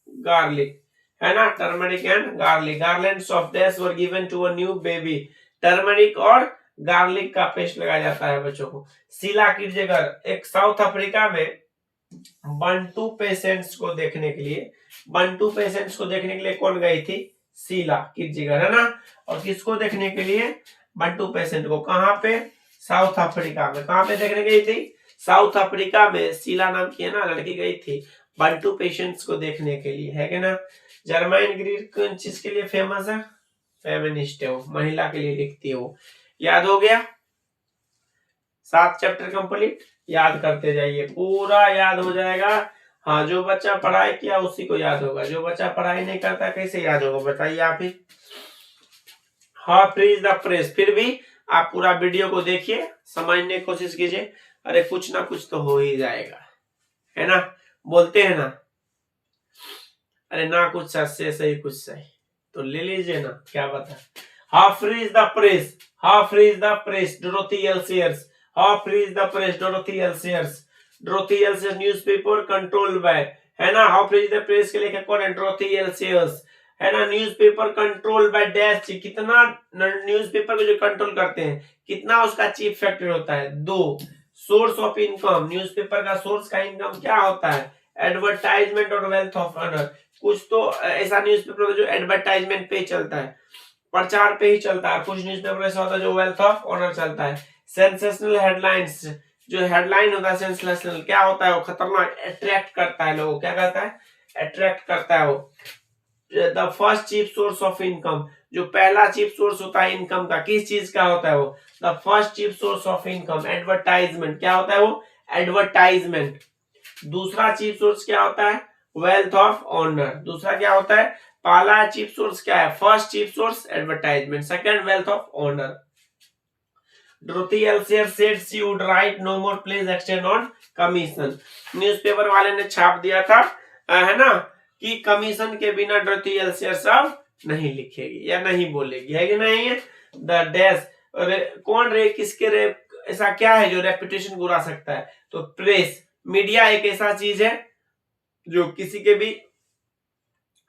garlic, है ना। Turmeric and garlic. Garlands of days were given to a new baby. Turmeric और garlic का paste लगाया जाता है बच्चों को। शीला किर्जेगर एक साउथ अफ्रीका में बंटू पेशेंट्स को देखने के लिए, बंटू पेशेंट्स को देखने के लिए कौन गई थी? शीला किर्जेगर, है ना। और किसको देखने के लिए? बंटू पेशेंट को। कहां पे? साउथ अफ्रीका में। कहां पे देखने गई थी? साउथ अफ्रीका में। शीला नाम की है ना लड़की गई थी बंटू पेशेंट्स को देखने के लिए, है कि ना। जर्माइन ग्रीन किन चीज के लिए फेमस है? फेमिनिस्ट है वो, महिला के लिए लिखती है वो। याद हो गया? 7 चैप्टर कंप्लीट। याद करते जाइए, पूरा याद हो जाएगा। हाँ, जो बच्चा पढ़ाई किया उसी को याद होगा, जो बच्चा पढ़ाई नहीं करता कैसे याद होगा बताइए आप ही। हाँ, फ्रीज द प्रेस। फिर भी आप पूरा वीडियो को देखिए, समझने की कोशिश कीजिए। अरे कुछ ना कुछ तो हो ही जाएगा, है ना। बोलते हैं ना, अरे ना कुछ सही सही कुछ सही, तो ले लीजिए ना, क्या बता। हाँ, फ्रीज द प्रेस। हाँ, freeze the press, Dorothy L Sayers. हाँ, freeze the press, Dorothy L Sayers. Dorothy L Sayers newspaper control by, है ना। हाउ फ्रीज द प्रेस के लेखक कौन है? डोरोथी एल सीयर्स, है ना। न्यूज़पेपर कंट्रोल बाय डैश, कितना न्यूज़पेपर को जो कंट्रोल करते हैं, कितना उसका चीफ फैक्टर होता है? 2। सोर्स ऑफ इनकम, न्यूज़पेपर का सोर्स का इनकम क्या होता है? एडवर्टाइजमेंट और वेल्थ ऑफ ऑनर। कुछ तो ऐसा न्यूज़पेपर जो एडवर्टाइजमेंट पे चलता है, प्रचार पे ही चलता है। कुछ न्यूज़पेपर ऐसा होता है जो वेल्थ ऑफ ऑनर चलता है। सेंसेशनल हेडलाइंस, जो हेडलाइन होता है सेंसेशनल, क्या होता है वो? खतरनाक, अट्रैक्ट करता है लोगों, क्या करता है? अट्रैक्ट करता है वो। The first chief source of income, जो पहला चीफ सोर्स होता है इनकम का, किस चीज का होता है वो? The first chief source of income, advertisement. क्या होता है वो? एडवर्टाइजमेंट। दूसरा चीफ सोर्स क्या होता है? Wealth of honour. दूसरा क्या होता है? पहला चीफ सोर्स क्या है? First chief source advertisement, second wealth of honour. Dorothy Elsevier said she would write no more plays extend on commission. Newspaper वाले ने छाप दिया था, है ना, कि कमीशन के बिना डोरोथी एल्सेवियर सब नहीं लिखेगी या नहीं बोलेगी, है कि नहीं है। द डैश, कौन रे, किसके रे, ऐसा क्या है जो रेपुटेशन को उड़ा सकता है? तो प्रेस, मीडिया एक ऐसा चीज है जो किसी के भी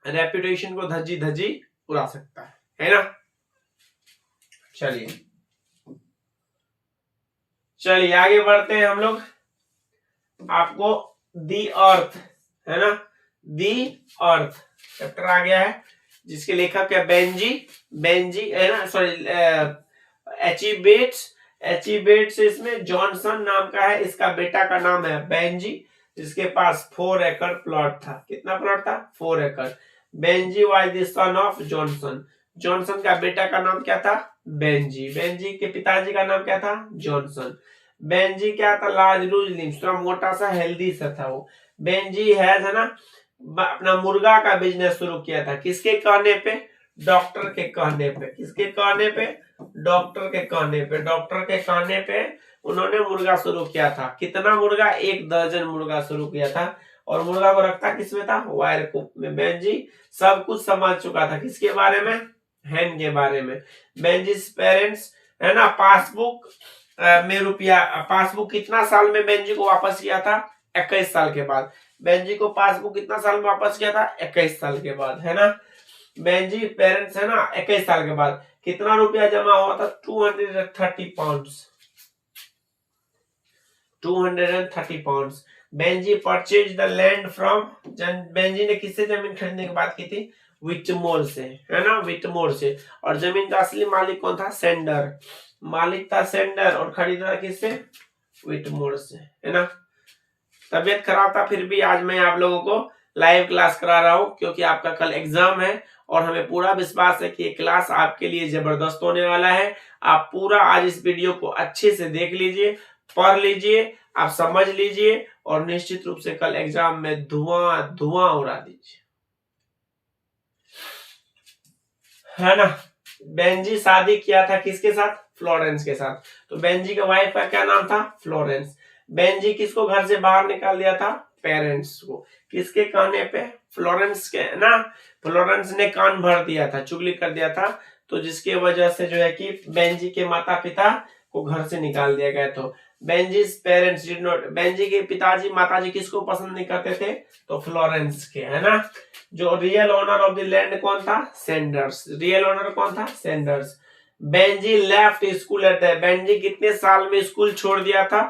रेपुटेशन को धज्जी धज्जी उड़ा सकता है ना। चलिए आगे बढ़ते हैं हम लोग। आपको दी अर्थ, है ना, दी अर्थ चैप्टर आ गया है, जिसके लेखक है बेंजी, है ना, सॉरी, एचिबेट्स इसमें जॉनसन नाम का है, इसका बेटा का नाम है बेंजी, जिसके पास 4 एकड़ प्लॉट था। कितना प्लॉट था? 4 एकड़। Benji was the son of Johnson. Johnson का बेटा का नाम क्या था? बेंजी। बेंजी के पिताजी का नाम क्या था? जॉनसन। बेंजी क्या था? लार्ज लूज लिम्स, थोड़ा मोटा सा हेल्दी सा था वो। बेंजी है ना, अपना मुर्गा का बिजनेस शुरू किया था। किसके कहने पे? डॉक्टर के कहने पे। किसके कहने पे? डॉक्टर के कहने पे। डॉक्टर के कहने पे उन्होंने मुर्गा शुरू किया था। कितना मुर्गा? 1 दर्जन मुर्गा शुरू किया था। और मुर्गा को रखता किसमें था? वायर कूप में। बेंजी सब कुछ समझ चुका था। किसके बारे में? हैन के बारे में। बेंजीज पेरेंट्स, है ना, पासबुक में रुपया, पासबुक कितना साल में बेंजी को वापस किया था? 21 साल के बाद। बेंजी को पासबुक कितना साल में वापस किया था? 21 साल के बाद, है ना। बेंजी पेरेंट्स है ना 21 साल के बाद कितना रुपया जमा हुआ था? 230 pounds, 230 pounds. Benji purchase the land from, Benji ने किससे जमीन खरीदने की बात की थी? विटमोर से, है ना, विटमोर से। और जमीन का असली मालिक कौन था? सेंडर, मालिक था सेंडर, और खरीदा किससे? विटमोर से, है ना। तबियत खराब था, फिर भी आज मैं आप लोगों को लाइव क्लास करा रहा हूं, क्योंकि आपका कल एग्जाम है और हमें पूरा विश्वास है कि ये क्लास आपके लिए जबरदस्त होने वाला है। आप पूरा आज इस वीडियो को अच्छे से देख लीजिए, पढ़ लीजिए, आप समझ लीजिए, और निश्चित रूप से कल एग्जाम में धुआं धुआं उड़ा दीजिए, है ना। बेंजी शादी किया था किसके साथ? फ्लोरेंस के साथ। तो बेंजी के वाइफ का क्या नाम था? फ्लोरेंस। बेंजी किसको घर से बाहर निकाल दिया था? पेरेंट्स को। किसके कहने पे? फ्लोरेंस के ना, फ्लोरेंस ने कान भर दिया था, चुगली कर दिया था, तो जिसके वजह से जो है कि बेंजी के माता पिता को घर से निकाल दिया गया। तो बेंजीज पेरेंट्स डिड नॉट, बेंजी के पिताजी माताजी किसको पसंद नहीं करते थे? तो फ्लोरेंस के, है ना। जो real owner of the land कौन था? सेंडर्स। रियल ओनर कौन था? Sanders. Benjy left school at the, Benjy कितने साल में स्कूल छोड़ दिया था?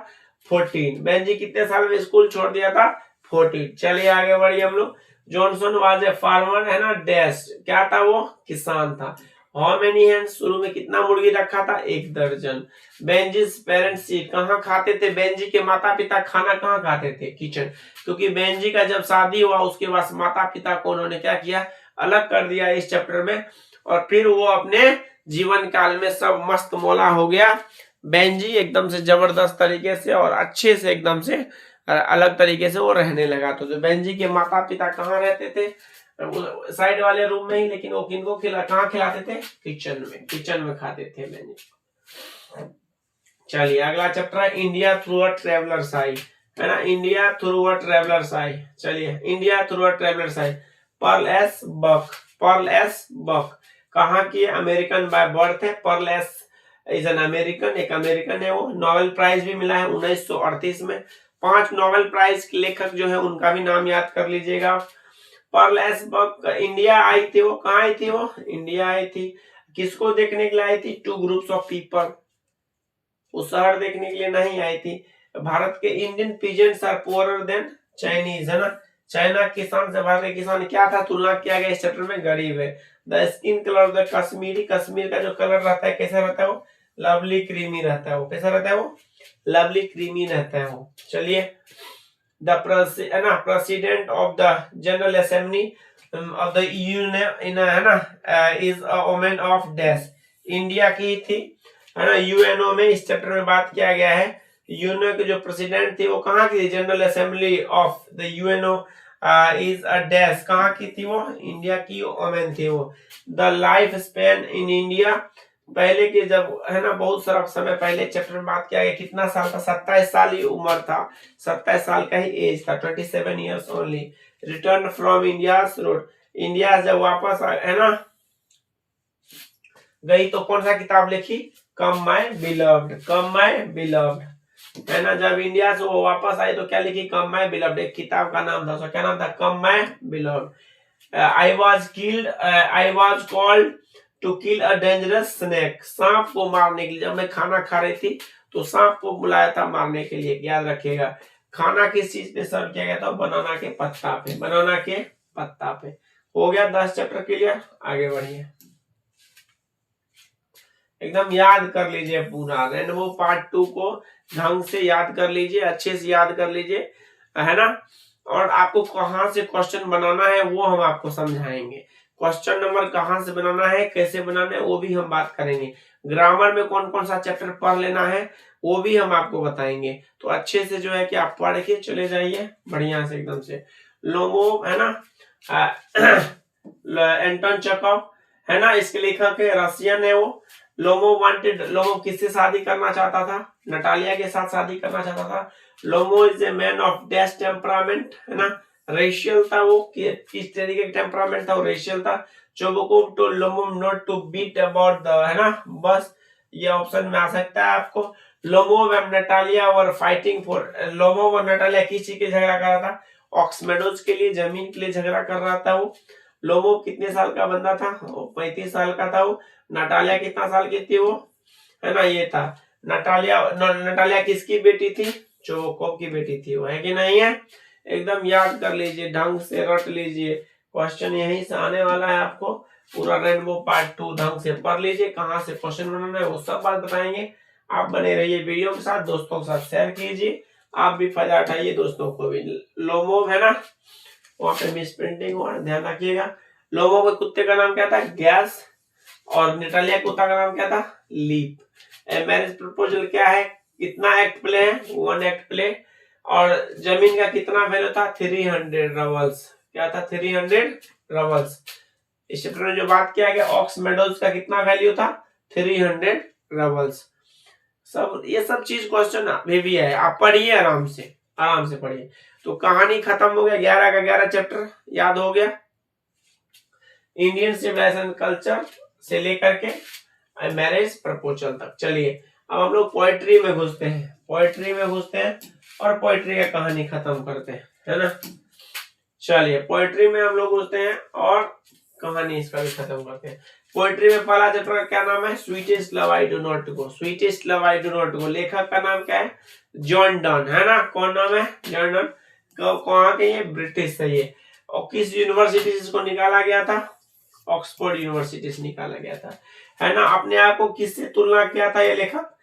14। बेंजी कितने साल में स्कूल छोड़ दिया था? 14। चलिए आगे बढ़िए हम लोग। जॉनसन वाज ए फार्मर, है ना, डैश, क्या था वो? किसान था। हाउ मेनी हैंड्स, शुरू में कितना मुर्गी रखा था? 1 दर्जन। बेंजीज पेरेंट्स कहाँ खाते थे? बेंजी के माता पिता खाना कहाँ खाते थे? किचन। क्योंकि बेंजी का जब शादी हुआ उसके बाद माता पिता को उन्होंने क्या किया? अलग कर दिया इस चैप्टर में, और फिर वो अपने जीवन काल में सब मस्त मौला हो गया। बेंजी एकदम से जबरदस्त तरीके से और अच्छे से एकदम से अलग तरीके से वो रहने लगा। तो जो बेंजी के माता पिता कहाँ रहते थे? साइड वाले रूम में ही, लेकिन वो किनको कहाँ खिलाते थे? किचन में, किचन में खाते थे बेंजी। चलिए अगला चैप्टर है India through a traveller's eye, है ना, India through a traveller's eye. चलिए India through a traveller's eye. Pearl S Buck, Pearl S Buck कहाँ की? अमेरिकन बाय बर्थ है। Pearl S is an American, एक अमेरिकन है वो। नोबेल प्राइज भी मिला है 1938 में। 5 नोबेल प्राइज के लेखक जो है उनका भी नाम याद कर लीजिएगा। पर्ल एस बक इंडिया आई थी, वो कहाँ आई थी? वो इंडिया आई थी। किसको देखने के लिए आई थी? 2 ग्रुप्स ऑफ पीपल। वो शहर देखने के लिए नहीं आई थी। भारत के Indian peasants are poorer than Chinese, है ना। चाइना किसान से भारत के किसान क्या था? तुलना किया गया इस चैप्टर में, गरीब है। The skin colour of the Kashmiri, Kashmir का जो कलर रहता है कैसा रहता है? वो लवली क्रीमी रहता है। वो कैसा रहता है? वो लवली क्रीमी रहता है वो। चलिए the president of the general assembly of the union, है ना, is a woman of dash, India की थी, है ना। यूएनओ में इस चैप्टर में बात किया गया है। यूएनओ के जो प्रेसिडेंट थी वो कहाँ की थी? General assembly of the UNO is a dash, कहाँ की थी वो? इंडिया की वुमेन थी वो। The life span in India, पहले के जब, है ना, बहुत सारा समय पहले चैप्टर में बात किया गया, कितना साल था? 27 साल ही उम्र था, 27 साल का ही एज था, 27 years only. Return from India road, India जब वापस है ना गई तो कौन सा किताब लिखी? Come my beloved, come my beloved, है ना। जब इंडिया से वो वापस आई तो क्या लिखी? कम माय बिलव्ड, एक किताब का नाम था, उसका क्या नाम था? Come my beloved. I was called to kill a dangerous snake, सांप को मारने के लिए, जब मैं खाना खा रही थी तो सांप को बुलाया था मारने के लिए। याद रखिएगा, खाना किस चीज पे सर्व किया गया था? बनाना के पत्ता पे, बनाना के पत्ता पे। हो गया 10 चैप्टर क्लियर। आगे बढ़िए, एकदम याद कर लीजिए पूरा रेनबो पार्ट 2 को ढंग से याद कर लीजिए, अच्छे से याद कर लीजिए, है ना। और आपको कहां से क्वेश्चन बनाना है वो हम आपको समझाएंगे। क्वेश्चन नंबर कहां से बनाना है, कैसे बनाना है, वो भी हम बात करेंगे। ग्रामर में कौन कौन सा चैप्टर पढ़ लेना है वो भी हम आपको बताएंगे। तो अच्छे से जो है कि आप पढ़ के चले जाइए बढ़िया से एकदम से। लोमोव, है ना, एंटन चेखव, है ना, इसके लेखक है, रशियन है वो। लोमोव वांटेड, लोमोव किससे शादी करना चाहता था? नटालिया के साथ शादी करना चाहता था। Lomov is a man of dash temperament, है ना, रेशियल था वो, किस तरीके का टेम्परामेंट था? वो रेशियल था। Chubukov told Lomov not to beat about the, है ना, बस ये ऑप्शन में आ सकता है आपको। Lomov and Natalia were fighting for, Lomov और नटालिया किस चीज के झगड़ा कर रहा था? ऑक्समेडोज के लिए, जमीन के लिए झगड़ा कर रहा था वो। लोमोव कितने साल का बंदा था? 35 साल का था वो। नटालिया कितना साल की थी वो? है ना, ये था नटालिया किसकी बेटी थी? चोकोव की बेटी थी वो, है कि नहीं है? एकदम याद कर लीजिए, ढंग से रट लीजिए, क्वेश्चन यहीं से आने वाला है आपको। पूरा रेनबो पार्ट 2 ढंग से पढ़ लीजिए, कहाँ से क्वेश्चन बनाना है वो सब बात बताएंगे। आप बने रहिए वीडियो के साथ, दोस्तों के साथ शेयर कीजिए, आप भी फायदा उठाइए, दोस्तों को भी। लोमोव है ना, वहां पे मिस प्रिंटिंग हुआ, ध्यान रखिएगा। लोमोव के कुत्ते का नाम क्या था? गैस। और नटालिया कुत्ता का नाम क्या था? लीप। मैरिज प्रपोजल क्या है? कितना एक्ट प्ले है? 1 एक्ट प्ले। और जमीन का कितना वैल्यू था? 300 रबल्स। क्या था? 300 रबल्स। इस चैप्टर में जो बात किया गया, ऑक्समेडोज का कितना वैल्यू था? 300 रबल्स। सब ये सब चीज क्वेश्चन अभी भी है, आप पढ़िए आराम से पढ़िए। तो कहानी खत्म हो गया, 11 का 11 चैप्टर याद हो गया। इंडियन सिविलाइजेशन कल्चर से लेकर के मैरिज प्रपोजल तक। चलिए अब हम लोग पोएट्री में घुसते हैं और पोएट्री का कहानी खत्म करते हैं, है ना। चलिए पोएट्री में हम लोग घुसते हैं और कहानी इसका भी खत्म करते हैं। पोएट्री में पहला चैप्टर का क्या नाम है? Sweetest love I do not go. Sweetest love I do not go, लेखक का नाम क्या है? जॉन डन, है ना। कौन नाम है? John Donne. कहाँ के? ये ब्रिटिश है ये। और किस यूनिवर्सिटी से इसको निकाला गया था? ऑक्सफोर्ड यूनिवर्सिटी से निकाला गया था, है ना। अपने आप को किससे तुलना किया था ये लेखक?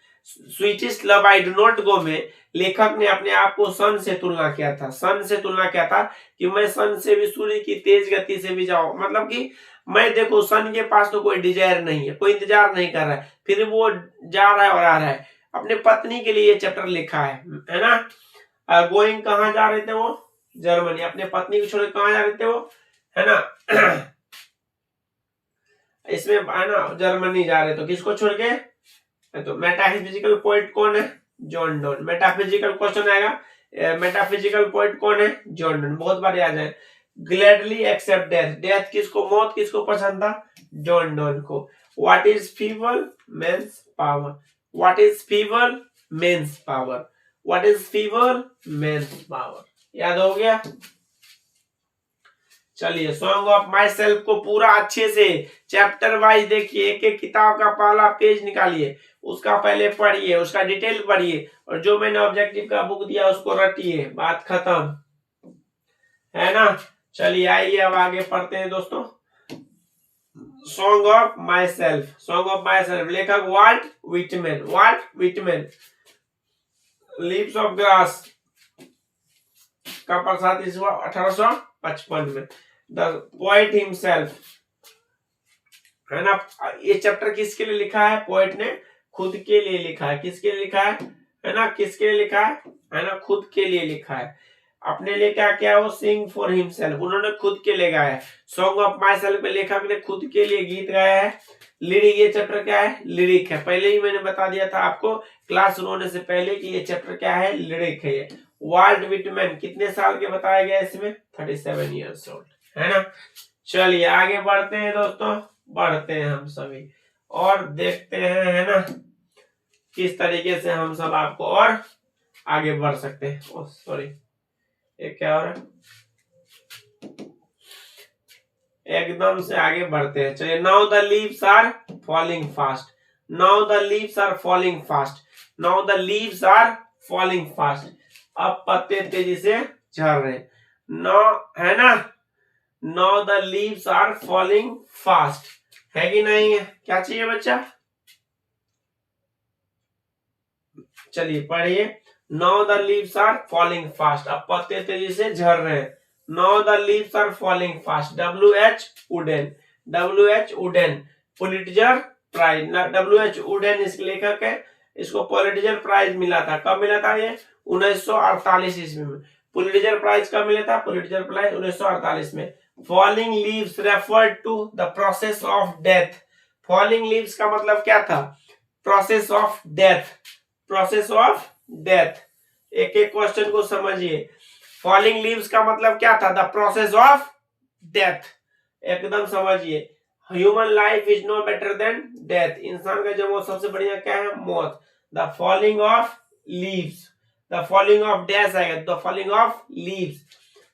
Sweetest love I do not go में लेखक ने अपने आप को सन से तुलना किया था। सन से तुलना किया था कि मैं सन से भी, सूर्य की तेज गति से भी जाऊं, मतलब कि मैं देखो सन के पास तो कोई डिजायर नहीं है, कोई इंतजार नहीं कर रहा है, फिर वो जा रहा है और आ रहा है। अपने पत्नी के लिए ये चैप्टर लिखा है ना। गोइंग कहाँ जा रहे थे वो? जर्मनी। अपने पत्नी को छोड़ कहाँ जा रहे थे वो, है ना। इसमें है ना जर्मनी जा रहे, तो किसको छोड़ के? तो मेटाफिजिकल पोएट कौन है? John Donne. मेटाफिजिकल क्वेश्चन आएगा, मेटाफिजिकल पोएट कौन है? John Donne. बहुत बार याद है। Gladly accept death. डेथ किसको, मौत किसको पसंद था? जॉन डन को। What is feeble men's power? What is feeble men's power? What is feeble men's power? याद हो गया। चलिए सॉन्ग ऑफ माई सेल्फ को पूरा अच्छे से चैप्टर वाइज देखिए, एक एक किताब का पहला पेज निकालिए, उसका पहले पढ़िए, उसका डिटेल पढ़िए, और जो मैंने ऑब्जेक्टिव का बुक दिया उसको रटिए, बात खत्म, है ना। चलिए आइए अब आगे पढ़ते हैं दोस्तों। Song of myself. Song of myself, लेखक Walt Whitman. Walt Whitman. Leaves of grass का प्रसारित हुआ 1855 में। द पोएट हिमसेल्फ, है ना। ये चैप्टर किसके लिए लिखा है? पोएट ने खुद के लिए लिखा है। किसके लिए लिखा है ना, किसके लिए लिखा है ना, खुद के लिए लिखा है। अपने लिए क्या किया? वो सिंग फॉर हिमसेल्फ, उन्होंने खुद के लिए गाया है। सॉन्ग ऑफ माई सेल्फ में लेखक ने खुद के लिए गीत गाया है। लिरिक, ये चैप्टर क्या है? लिरिक है। पहले ही मैंने बता दिया था आपको क्लास शुरू होने से पहले कि ये चैप्टर क्या है? लिरिक है ये। वाल्ट विटमैन कितने साल के बताया गया इसमें? 37 ईयर्स ओल्ड, है ना। चलिए आगे बढ़ते हैं दोस्तों, बढ़ते हैं हम सभी और देखते हैं, है ना, किस तरीके से हम सब आपको और आगे बढ़ सकते हैं। ओह सॉरी, ये क्या हो रहा है? एकदम से आगे बढ़ते हैं। चलिए, now the leaves are falling fast. Now the leaves are falling fast. Now the leaves are falling fast. अब पत्ते तेजी से झड़ रहे। नो, है ना। Now the leaves are falling fast, है कि नहीं है? क्या चाहिए बच्चा? चलिए पढ़िए। Now the leaves are falling fast, अब पत्ते तेजी से झड़ रहे हैं। Now the leaves are falling fast. W.H. Auden. W.H. Auden, Pulitzer prize. W.H. Wooden इसके लेखक है। इसको पुलिट्जर प्राइज मिला था। कब मिला था ये? 1948 ईस्वी में। पुलिट्जर प्राइज कब मिला था? पुलिट्जर प्राइज 1948 में। Falling leaves refer to the process of death. Falling leaves का मतलब क्या था? Process of death. Process of death. एक एक क्वेश्चन को समझिए। फॉलिंग लीव्स का मतलब क्या था? The process of death. एकदम समझिए। Human life is no better than death. इंसान का जब वो सबसे बढ़िया क्या है? मौत। The falling of leaves, the falling of dash आएगा, the falling of leaves.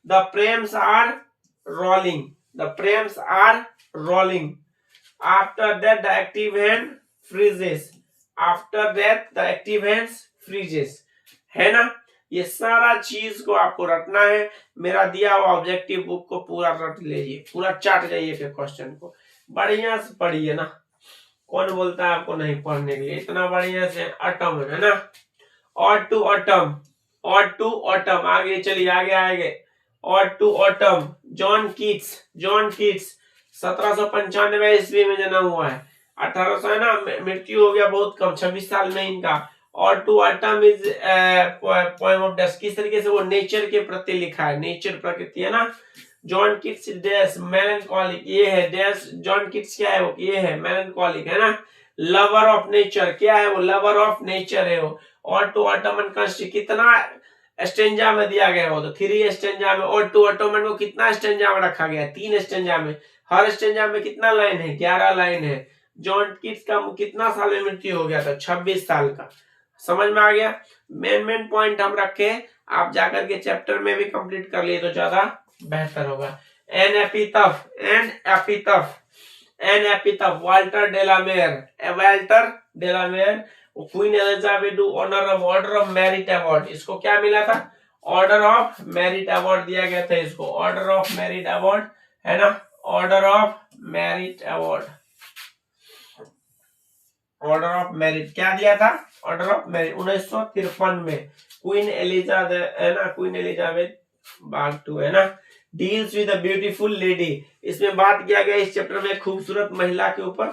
The frames are rolling, the frames are rolling, after that the active hand freezes, after that the active hands freezes, है ना। ये सारा चीज को आपको रटना है। मेरा दिया हुआ ऑब्जेक्टिव बुक को पूरा रट लीजिए, पूरा चाट जाइए फिर क्वेश्चन को, बढ़िया से पढ़िए ना। कौन बोलता है आपको नहीं पढ़ने के लिए, इतना बढ़िया से अटम है ना, ode to autumn, ode to autumn, आगे चलिए आगे, ode to autumn, John Keats, John Keats 1795 ईस्वी में जन्म हुआ है, 1800 है ना, मृत्यु हो गया बहुत कम, 26 साल में इनका। Ode to autumn is poem of desk, किस तरीके से वो नेचर के प्रति लिखा है, नेचर प्रकृति है ना। जॉन कीट्स डैश मेलनकॉलिक, ये है डैश, जॉन कीट्स क्या है वो, ये है मेलनकॉलिक है ना। लवर ऑफ नेचर, क्या है वो, लवर ऑफ नेचर है वो। और टू ऑटोमन कंस्ट्री, कितना स्टेंजा में दिया गया हो, तो 3 स्टेंजा में। और टू ऑटोमन को कितना स्टेंजा में रखा गया, 3 स्टेंजा में। हर स्टेंजा में कितना लाइन है, 11 लाइन है। जॉन कीट्स का कितना साल में मृत्यु हो गया था, 26 साल का। समझ में आ गया। मेन पॉइंट हम रखे, आप जाकर के चैप्टर में भी कंप्लीट कर लिए तो ज्यादा बेहतर होगा। An epitaph, an epitaph, an epitaph, Walter de la Mare, Walter de la Mare, Queen Elizabeth order of merit award, इसको क्या मिला था, ऑर्डर ऑफ मेरिट अवार्ड दिया गया था इसको, ऑर्डर ऑफ मेरिट अवार्ड है ना, order of merit award, order of merit क्या दिया था, ऑर्डर ऑफ मेरिट 1953 में। क्वीन एलिजाबेथ है ना, क्वीन एलिजाबेथ भाग 2 है ना। Deals with a beautiful lady, इसमें बात किया गया इस चैप्टर में खूबसूरत महिला के ऊपर,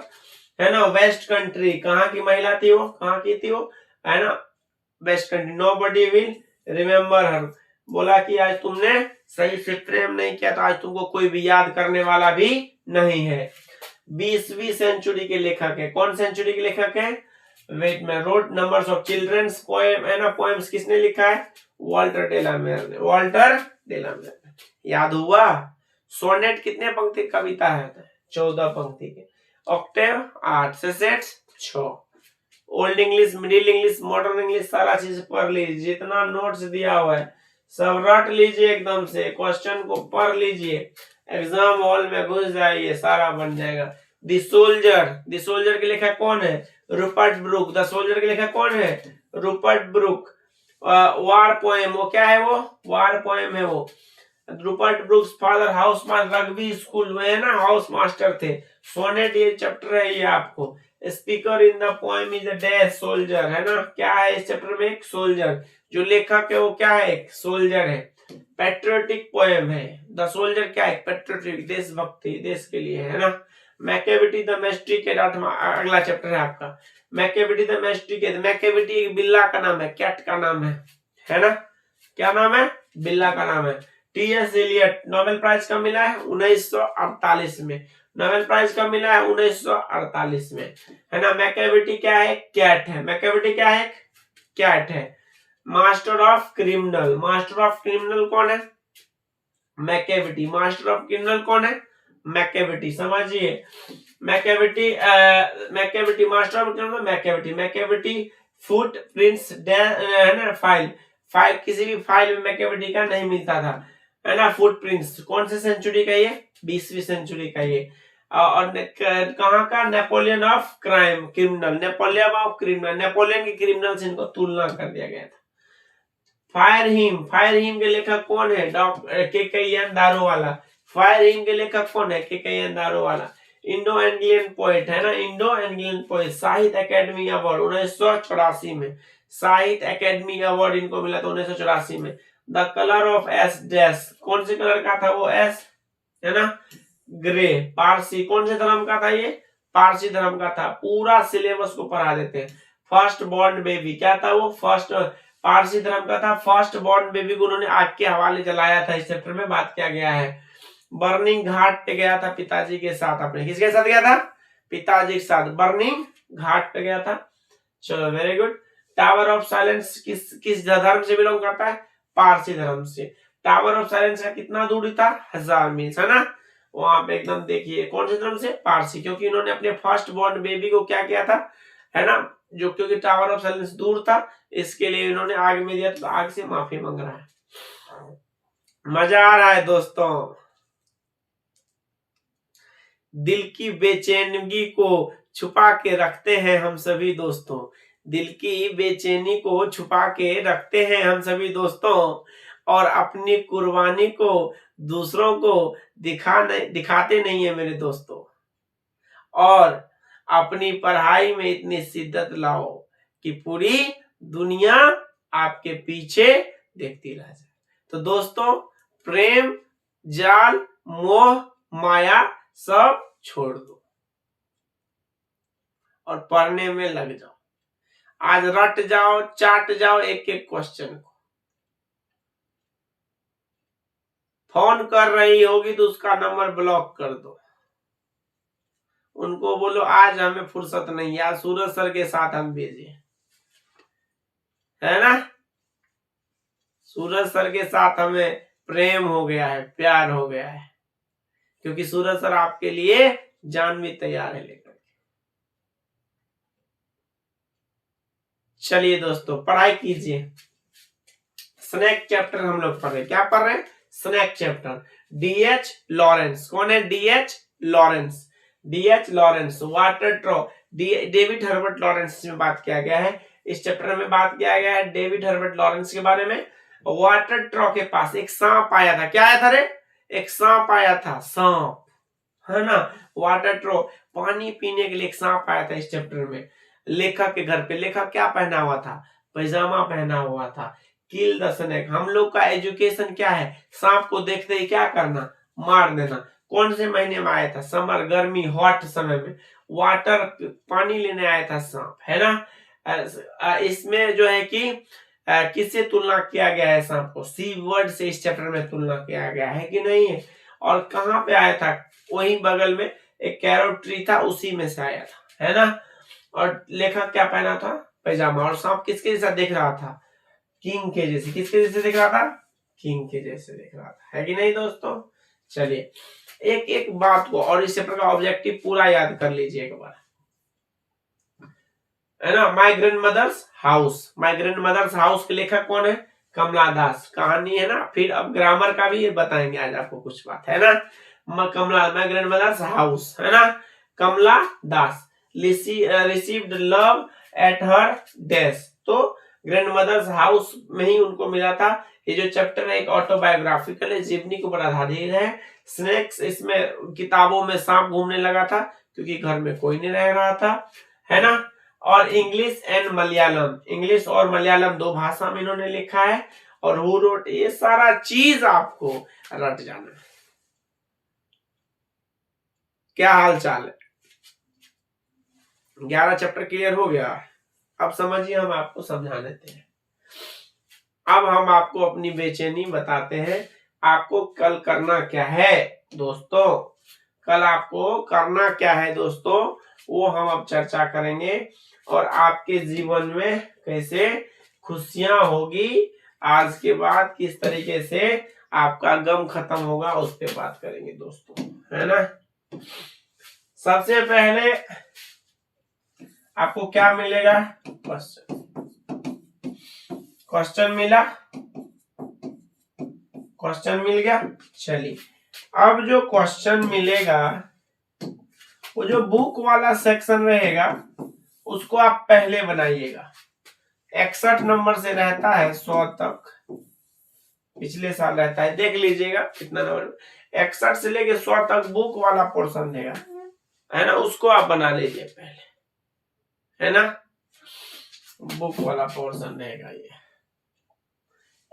है ना। वेस्ट कंट्री, कहाँ की महिला थी वो, कहाँ की थी वो, है ना, west country. Nobody will remember her, बोला कि आज तुमने सही से प्रेम नहीं किया तो आज तुमको कोई भी याद करने वाला भी नहीं है। 20वीं सेंचुरी के लेखक है, कौन सेंचुरी के लेखक है, वेट में, wrote numbers of children's poem है ना, पोएम्स किसने लिखा है, वॉल्टर डेलामेयर ने, वॉल्टर डेलामेयर ने। याद हुआ। सोनेट कितने पंक्ति कविता है, 14 पंक्ति के। Octave 8, सेसेट्स 6। Old English, middle English, modern English, सारा चीज पढ़ लीजिए, जितना नोट्स दिया हुआ है सब रट लीजिए, एकदम से क्वेश्चन को पढ़ लीजिए, एग्जाम हॉल में घुस जाइए, सारा बन जाएगा। द सोल्जर, द सोल्जर के लेखक कौन है, रूपर्ट ब्रूक। द सोल्जर के लेखक कौन है, रूपर्ट ब्रूक। वार पोएम, वो क्या है, वो वार पोएम है वो। Rupert Brooks father house master, rugby school में है ना हाउस मास्टर थे। सोनेट ये चैप्टर है ये आपको। Speaker in the poem is a dash soldier, है ना, क्या है इस चैप्टर में, एक सोल्जर। जो लेखक है वो क्या है, एक सोल्जर है। पैट्रियोटिक पोएम है, द सोल्जर क्या है, पैट्रियोटिक, देशभक्ति, देश के लिए, है ना। मैकेविटी द मैस्टिकेट, अगला चैप्टर है आपका। मैकेविटी द मैस्टिकेट, मैकेविटी एक बिल्ला का नाम है, कैट का नाम है ना, क्या नाम है, बिल्ला का नाम है। टी.एस. एलियट, नोबेल प्राइज कब मिला है, 1948 में। नोबेल प्राइज कब मिला है, 1948 में, है ना। मैकेविटी क्या है, कैट है, मैकेविटी क्या है, कैट है। Master of criminal, master of criminal कौन है, मैकेविटी। मास्टर ऑफ क्रिमिनल कौन है, मैकेविटी, समझिए। Macavity, Macavity master of criminal Macavity. Macavity foot prints है ना, फाइल किसी भी फाइल में मैकेविटी का नहीं मिलता था, है ना। फुटप्रिंट्स कौन से सेंचुरी का ये, 20वीं सेंचुरी का ये। और कहाँ का, Napoleon of crime, criminal, Napoleon of criminal, Napoleon के क्रिमिनल से इनको तुलना कर दिया गया था। फायर हिम के लेखक कौन है, डॉक्टर के.एन. दारोवाला। फायर हिम के लेखक कौन है, के.एन. दारोवाला। इंडो एंग्लियन पोएट है ना, इंडो एंग्लियन पोएट। साहित्य अकेडमी अवार्ड 1984 में, साहित्य अकेडमी अवार्ड इनको मिला था 1984 में। The colour of S dash, कौन से कलर का था वो, एस, है ना, ग्रे। पारसी, कौन से धर्म का था ये, पारसी धर्म का था। पूरा सिलेबस को पढ़ा देते हैं। फर्स्ट बॉर्न बेबी क्या था वो, फर्स्ट, पारसी धर्म का था। फर्स्ट बॉर्न बेबी को उन्होंने आग के हवाले जलाया था, इस चैप्टर में बात किया गया है। बर्निंग घाट पे गया था पिताजी के साथ अपने, किसके साथ गया था, पिताजी के साथ, बर्निंग घाट पे गया था। चलो very good. Tower of silence किस धर्म से बिलोंग करता है, पारसी धर्म से। टावर ऑफ साइलेंस का कितना दूरी था, 1000 मील, है ना। वहां पे एकदम देखिए कौन से धर्म से, पारसी, क्योंकि इन्होंने अपने फर्स्ट बॉर्न बेबी को क्या किया था, है ना, जो क्योंकि टावर ऑफ साइलेंस दूर था इसके लिए इन्होंने आग में दिया, तो आग से माफी मांग रहा है। मजा आ रहा है दोस्तों। दिल की बेचैनगी को छुपा के रखते हैं हम सभी दोस्तों। दिल की बेचैनी को छुपा के रखते हैं हम सभी दोस्तों, और अपनी कुर्बानी को दूसरों को दिखाते नहीं है मेरे दोस्तों। और अपनी पढ़ाई में इतनी शिद्दत लाओ कि पूरी दुनिया आपके पीछे देखती रह जाए। तो दोस्तों, प्रेम, जाल, मोह, माया सब छोड़ दो और पढ़ने में लग जाओ। आज रट जाओ, चाट जाओ एक एक क्वेश्चन को। फोन कर रही होगी तो उसका नंबर ब्लॉक कर दो। उनको बोलो आज हमें फुर्सत नहीं है, आज सूरज सर के साथ हम भेजे, है ना। सूरज सर के साथ हमें प्रेम हो गया है, प्यार हो गया है, क्योंकि सूरज सर आपके लिए जान भी तैयार है लेकर। चलिए दोस्तों, पढ़ाई कीजिए। स्नेक चैप्टर हम लोग पढ़ रहे, क्या पढ़ रहे हैं? Snake chapter. डीएच लॉरेंस, कौन है? DH Lawrence. DH Lawrence, water trough, David Herbert Lawrence में बात किया गया है। इस चैप्टर में बात किया गया है डेविड हर्बर्ट लॉरेंस के बारे में। वाटर ट्रो के पास एक सांप आया था। क्या आया था रे? एक सांप आया था, सांप, है ना। वाटर ट्रो, पानी पीने के लिए एक सांप आया था इस चैप्टर में। लेखक के घर पे, लेखक क्या पहना हुआ था? पैजामा पहना हुआ था। किल द स्नेक, हम लोग का एजुकेशन क्या है? सांप को देखते ही क्या करना? मार देना। कौन से महीने में आया था? समर, गर्मी, हॉट समय में। वाटर, पानी लेने आया था सांप, है ना। इसमें जो है कि किससे तुलना किया गया है सांप को? सी वर्ड से इस चैप्टर में तुलना किया गया है कि नहीं है? और कहाँ पे आया था? वही बगल में एक कैरोट ट्री था, उसी में से आया था, है ना। और लेखक क्या पहना था? पैजामा। और सांप किसके जैसा देख रहा था? किंग के जैसे। किसके जैसे देख रहा था? किंग के जैसे देख रहा था, है कि नहीं दोस्तों। चलिए, एक एक बात को और इस चैप्टर का ऑब्जेक्टिव पूरा याद कर लीजिए एक बार, है ना। My grandmother's house, my grandmother's house के लेखक कौन है? कमला दास। कहानी है ना। फिर अब ग्रामर का भी बताएंगे आज आपको कुछ बात, है ना। Kamala, my grandmother's house, है ना। Kamala Das received love at her death. तो ग्रैंड मदर्स हाउस में ही उनको मिला था। ये जो चैप्टर है एक ऑटोबायोग्राफिकल है, जीवनी के ऊपर आधारित है। स्नेक्स, इसमें किताबों में सांप घूमने लगा था क्योंकि घर में कोई नहीं रह रहा था, है ना। और इंग्लिश एंड मलयालम, इंग्लिश और मलयालम दो भाषा में इन्होंने लिखा है। और हु रोट, ये सारा चीज आपको रट जाना है। क्या हाल चाल है? 11 चैप्टर क्लियर हो गया। अब समझिए, हम आपको समझा देते हैं। अब हम आपको अपनी बेचैनी बताते हैं। आपको कल करना क्या है दोस्तों? कल आपको करना क्या है दोस्तों, वो हम अब चर्चा करेंगे। और आपके जीवन में कैसे खुशियां होगी, आज के बाद किस तरीके से आपका गम खत्म होगा, उस पर बात करेंगे दोस्तों, है ना। सबसे पहले आपको क्या मिलेगा? क्वेश्चन। क्वेश्चन मिला, क्वेश्चन मिल गया। चलिए, अब जो क्वेश्चन मिलेगा, वो जो बुक वाला सेक्शन रहेगा उसको आप पहले बनाइएगा। 61 नंबर से रहता है 100 तक, पिछले साल रहता है, देख लीजिएगा कितना नंबर। 61 से लेके 100 तक बुक वाला पोर्शन देगा, है ना। उसको आप बना लीजिए पहले, है ना। बुक वाला पोर्शन रहेगा ये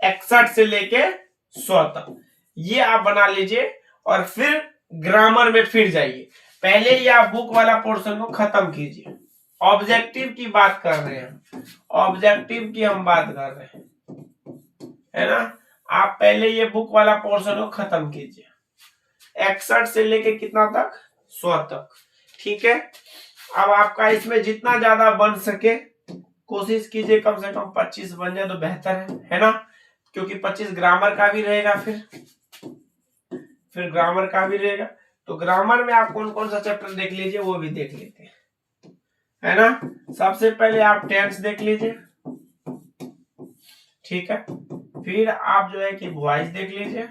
61 से लेके 100 तक, ये आप बना लीजिए। और फिर ग्रामर में फिर जाइए। पहले ही आप बुक वाला पोर्शन को खत्म कीजिए। ऑब्जेक्टिव की बात कर रहे हैं, ऑब्जेक्टिव की हम बात कर रहे हैं, है ना। आप पहले ये बुक वाला पोर्शन को खत्म कीजिए, 61 से लेके कितना तक? 100 तक, ठीक है। अब आपका इसमें जितना ज्यादा बन सके कोशिश कीजिए, कम से कम 25 बन जाए तो बेहतर है ना। क्योंकि 25 ग्रामर का भी रहेगा, फिर ग्रामर का भी रहेगा। तो ग्रामर में आप कौन कौन सा चैप्टर देख लीजिए, वो भी देख लेते हैं, है ना। सबसे पहले आप टेंस देख लीजिए, ठीक है। फिर आप जो है कि वॉइस देख लीजिए,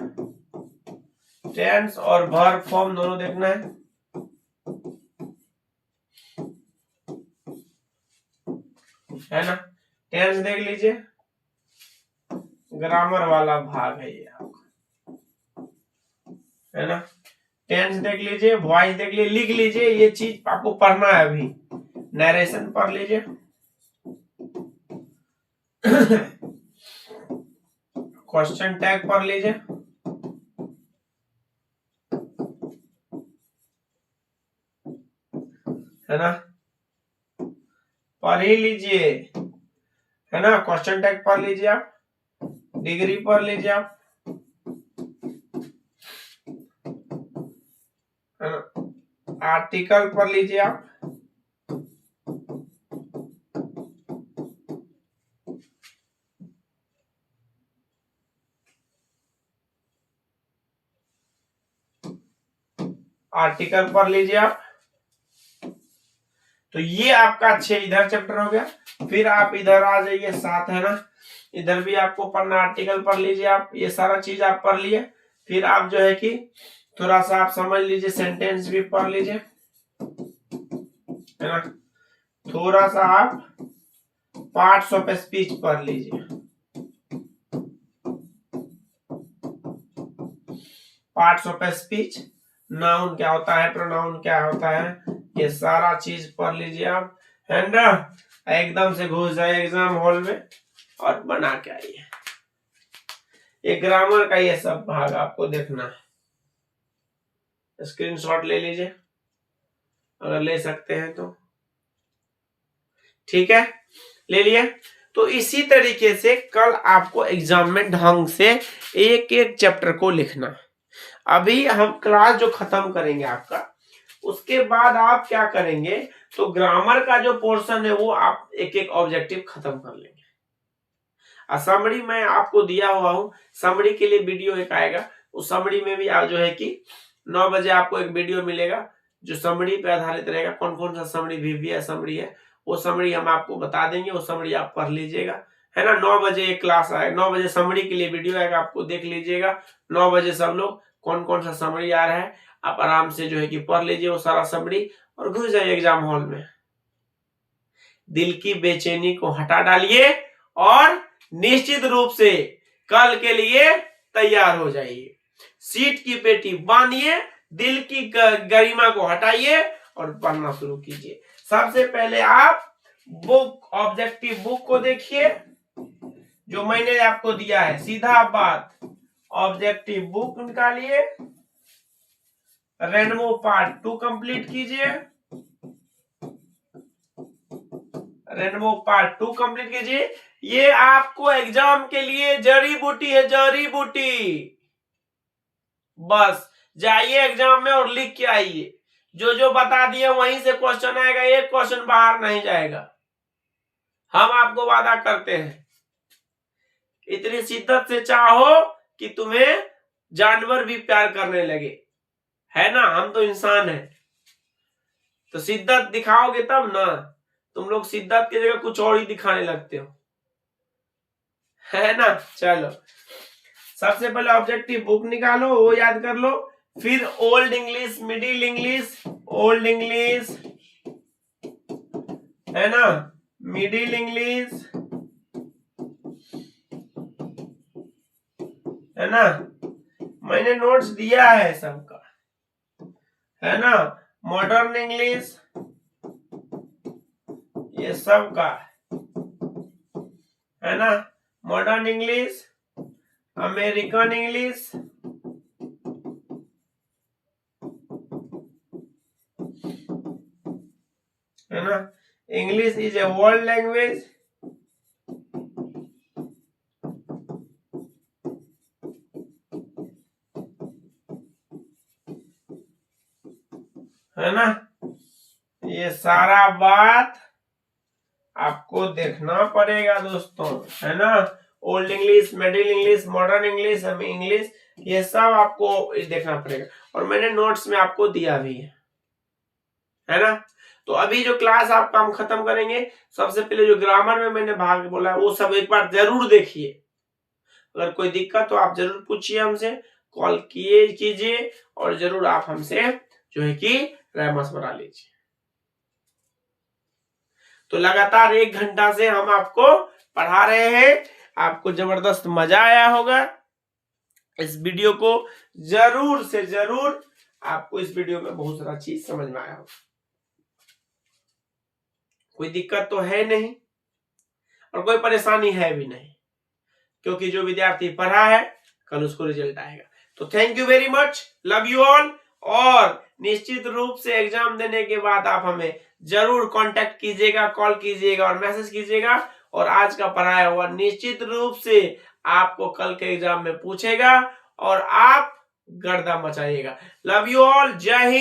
टेंस और वर्ब फॉर्म दोनों देखना है ना। टेंस देख लीजिए, ग्रामर वाला भाग है ये आपका, है ना। टेंस देख लीजिए, वॉइस देख लीजिए, लिख लीजिए, ये चीज आपको पढ़ना है अभी। नरेशन पढ़ लीजिए, क्वेश्चन टैग पढ़ लीजिए, है ना, पढ़ ही लीजिए, है ना। क्वेश्चन टैग पढ़ लीजिए आप, डिग्री पढ़ लीजिए आप, है ना। आर्टिकल पढ़ लीजिए आप, आर्टिकल पढ़ लीजिए आप। तो ये आपका 6 इधर चैप्टर हो गया। फिर आप इधर आ जाइए 7, है ना, इधर भी आपको पढ़ना, आर्टिकल पढ़ लीजिए आप, ये सारा चीज आप पढ़ लिए। फिर आप जो है कि थोड़ा सा आप समझ लीजिए, सेंटेंस भी पढ़ लीजिए, है ना। थोड़ा सा आप पार्ट्स ऑफ स्पीच पढ़ लीजिए, पार्ट्स ऑफ स्पीच, नाउन क्या होता है, प्रोनाउन क्या होता है, ये सारा चीज पढ़ लीजिए आप, है ना। एकदम से घुस जाए एग्जाम हॉल में और बना के आइए। ये ग्रामर का ये सब भाग आपको देखना है। स्क्रीनशॉट ले लीजिए अगर ले सकते हैं तो, ठीक है, ले लिए। तो इसी तरीके से कल आपको एग्जाम में ढंग से एक एक चैप्टर को लिखना है। अभी हम क्लास जो खत्म करेंगे आपका, उसके बाद आप क्या करेंगे, तो ग्रामर का जो पोर्शन है वो आप एक एक ऑब्जेक्टिव खत्म कर लेंगे। समरी मैं आपको दिया हुआ हूं, समरी के लिए वीडियो एक आएगा, उस समरी में भी आप जो है कि 9 बजे आपको एक वीडियो मिलेगा जो समरी पे आधारित रहेगा। कौन कौन सा समरी वीवीआई समरी है, वो समरी हम आपको बता देंगे, वो समरी आप पढ़ लीजिएगा, है ना। 9 बजे एक क्लास आएगा, 9 बजे समरी के लिए वीडियो आएगा, आपको देख लीजिएगा। 9 बजे सब लोग कौन कौन सा समरी आ रहा है आप आराम से जो है कि पढ़ लीजिए वो सारा समरी, और घुस जाइए एग्जाम हॉल में। दिल की बेचैनी को हटा डालिए और निश्चित रूप से कल के लिए तैयार हो जाइए। सीट की पेटी बांधिए, दिल की गरिमा को हटाइए और पढ़ना शुरू कीजिए। सबसे पहले आप बुक, ऑब्जेक्टिव बुक को देखिए जो मैंने आपको दिया है, सीधा बात, ऑब्जेक्टिव बुक निकालिए, रेनबो पार्ट 2 कंप्लीट कीजिए, रेनबो पार्ट 2 कंप्लीट कीजिए। ये आपको एग्जाम के लिए जड़ी बूटी है, जड़ी बूटी। बस जाइए एग्जाम में और लिख के आइए, जो जो बता दिए वहीं से क्वेश्चन आएगा, एक क्वेश्चन बाहर नहीं जाएगा, हम आपको वादा करते हैं। इतनी शिद्दत से चाहो कि तुम्हें जानवर भी प्यार करने लगे, है ना, हम तो इंसान हैं। तो शिद्दत दिखाओगे तब ना, तुम लोग शिद्दत की जगह कुछ और ही दिखाने लगते हो, है ना। चलो सबसे पहले ऑब्जेक्टिव बुक निकालो, वो याद कर लो। फिर old English, middle English, old English, है ना, मिडिल इंग्लिश, है ना, मैंने नोट्स दिया है सबका, है ना। मॉडर्न इंग्लिश, ये सब का, है ना। मॉडर्न इंग्लिश, अमेरिकन इंग्लिश, है ना। English is a world language, है ना। ये सारा बात आपको देखना पड़ेगा दोस्तों, है ना। Old English, middle English, modern English, English, ये सब आपको देखना पड़ेगा, और मैंने नोट्स में आपको दिया भी है ना। तो अभी जो क्लास आपका हम खत्म करेंगे, सबसे पहले जो ग्रामर में मैंने भाग बोला वो सब एक बार जरूर देखिए, अगर कोई दिक्कत तो आप जरूर पूछिए, हमसे कॉल कीजिए और जरूर आप हमसे जो है कि राय मशवरा लीजिए। तो लगातार 1 घंटा से हम आपको पढ़ा रहे हैं, आपको जबरदस्त मजा आया होगा। इस वीडियो को जरूर से जरूर, आपको इस वीडियो में बहुत सारा चीज समझ में आया होगा। कोई दिक्कत तो है नहीं और कोई परेशानी है भी नहीं, क्योंकि जो विद्यार्थी पढ़ा है कल उसको रिजल्ट आएगा। तो thank you very much, love you all. और निश्चित रूप से एग्जाम देने के बाद आप हमें जरूर कांटेक्ट कीजिएगा, कॉल कीजिएगा और मैसेज कीजिएगा। और आज का पढ़ाया हुआ निश्चित रूप से आपको कल के एग्जाम में पूछेगा और आप गर्दा मचाइएगा। लव यू ऑल, जय हिंद।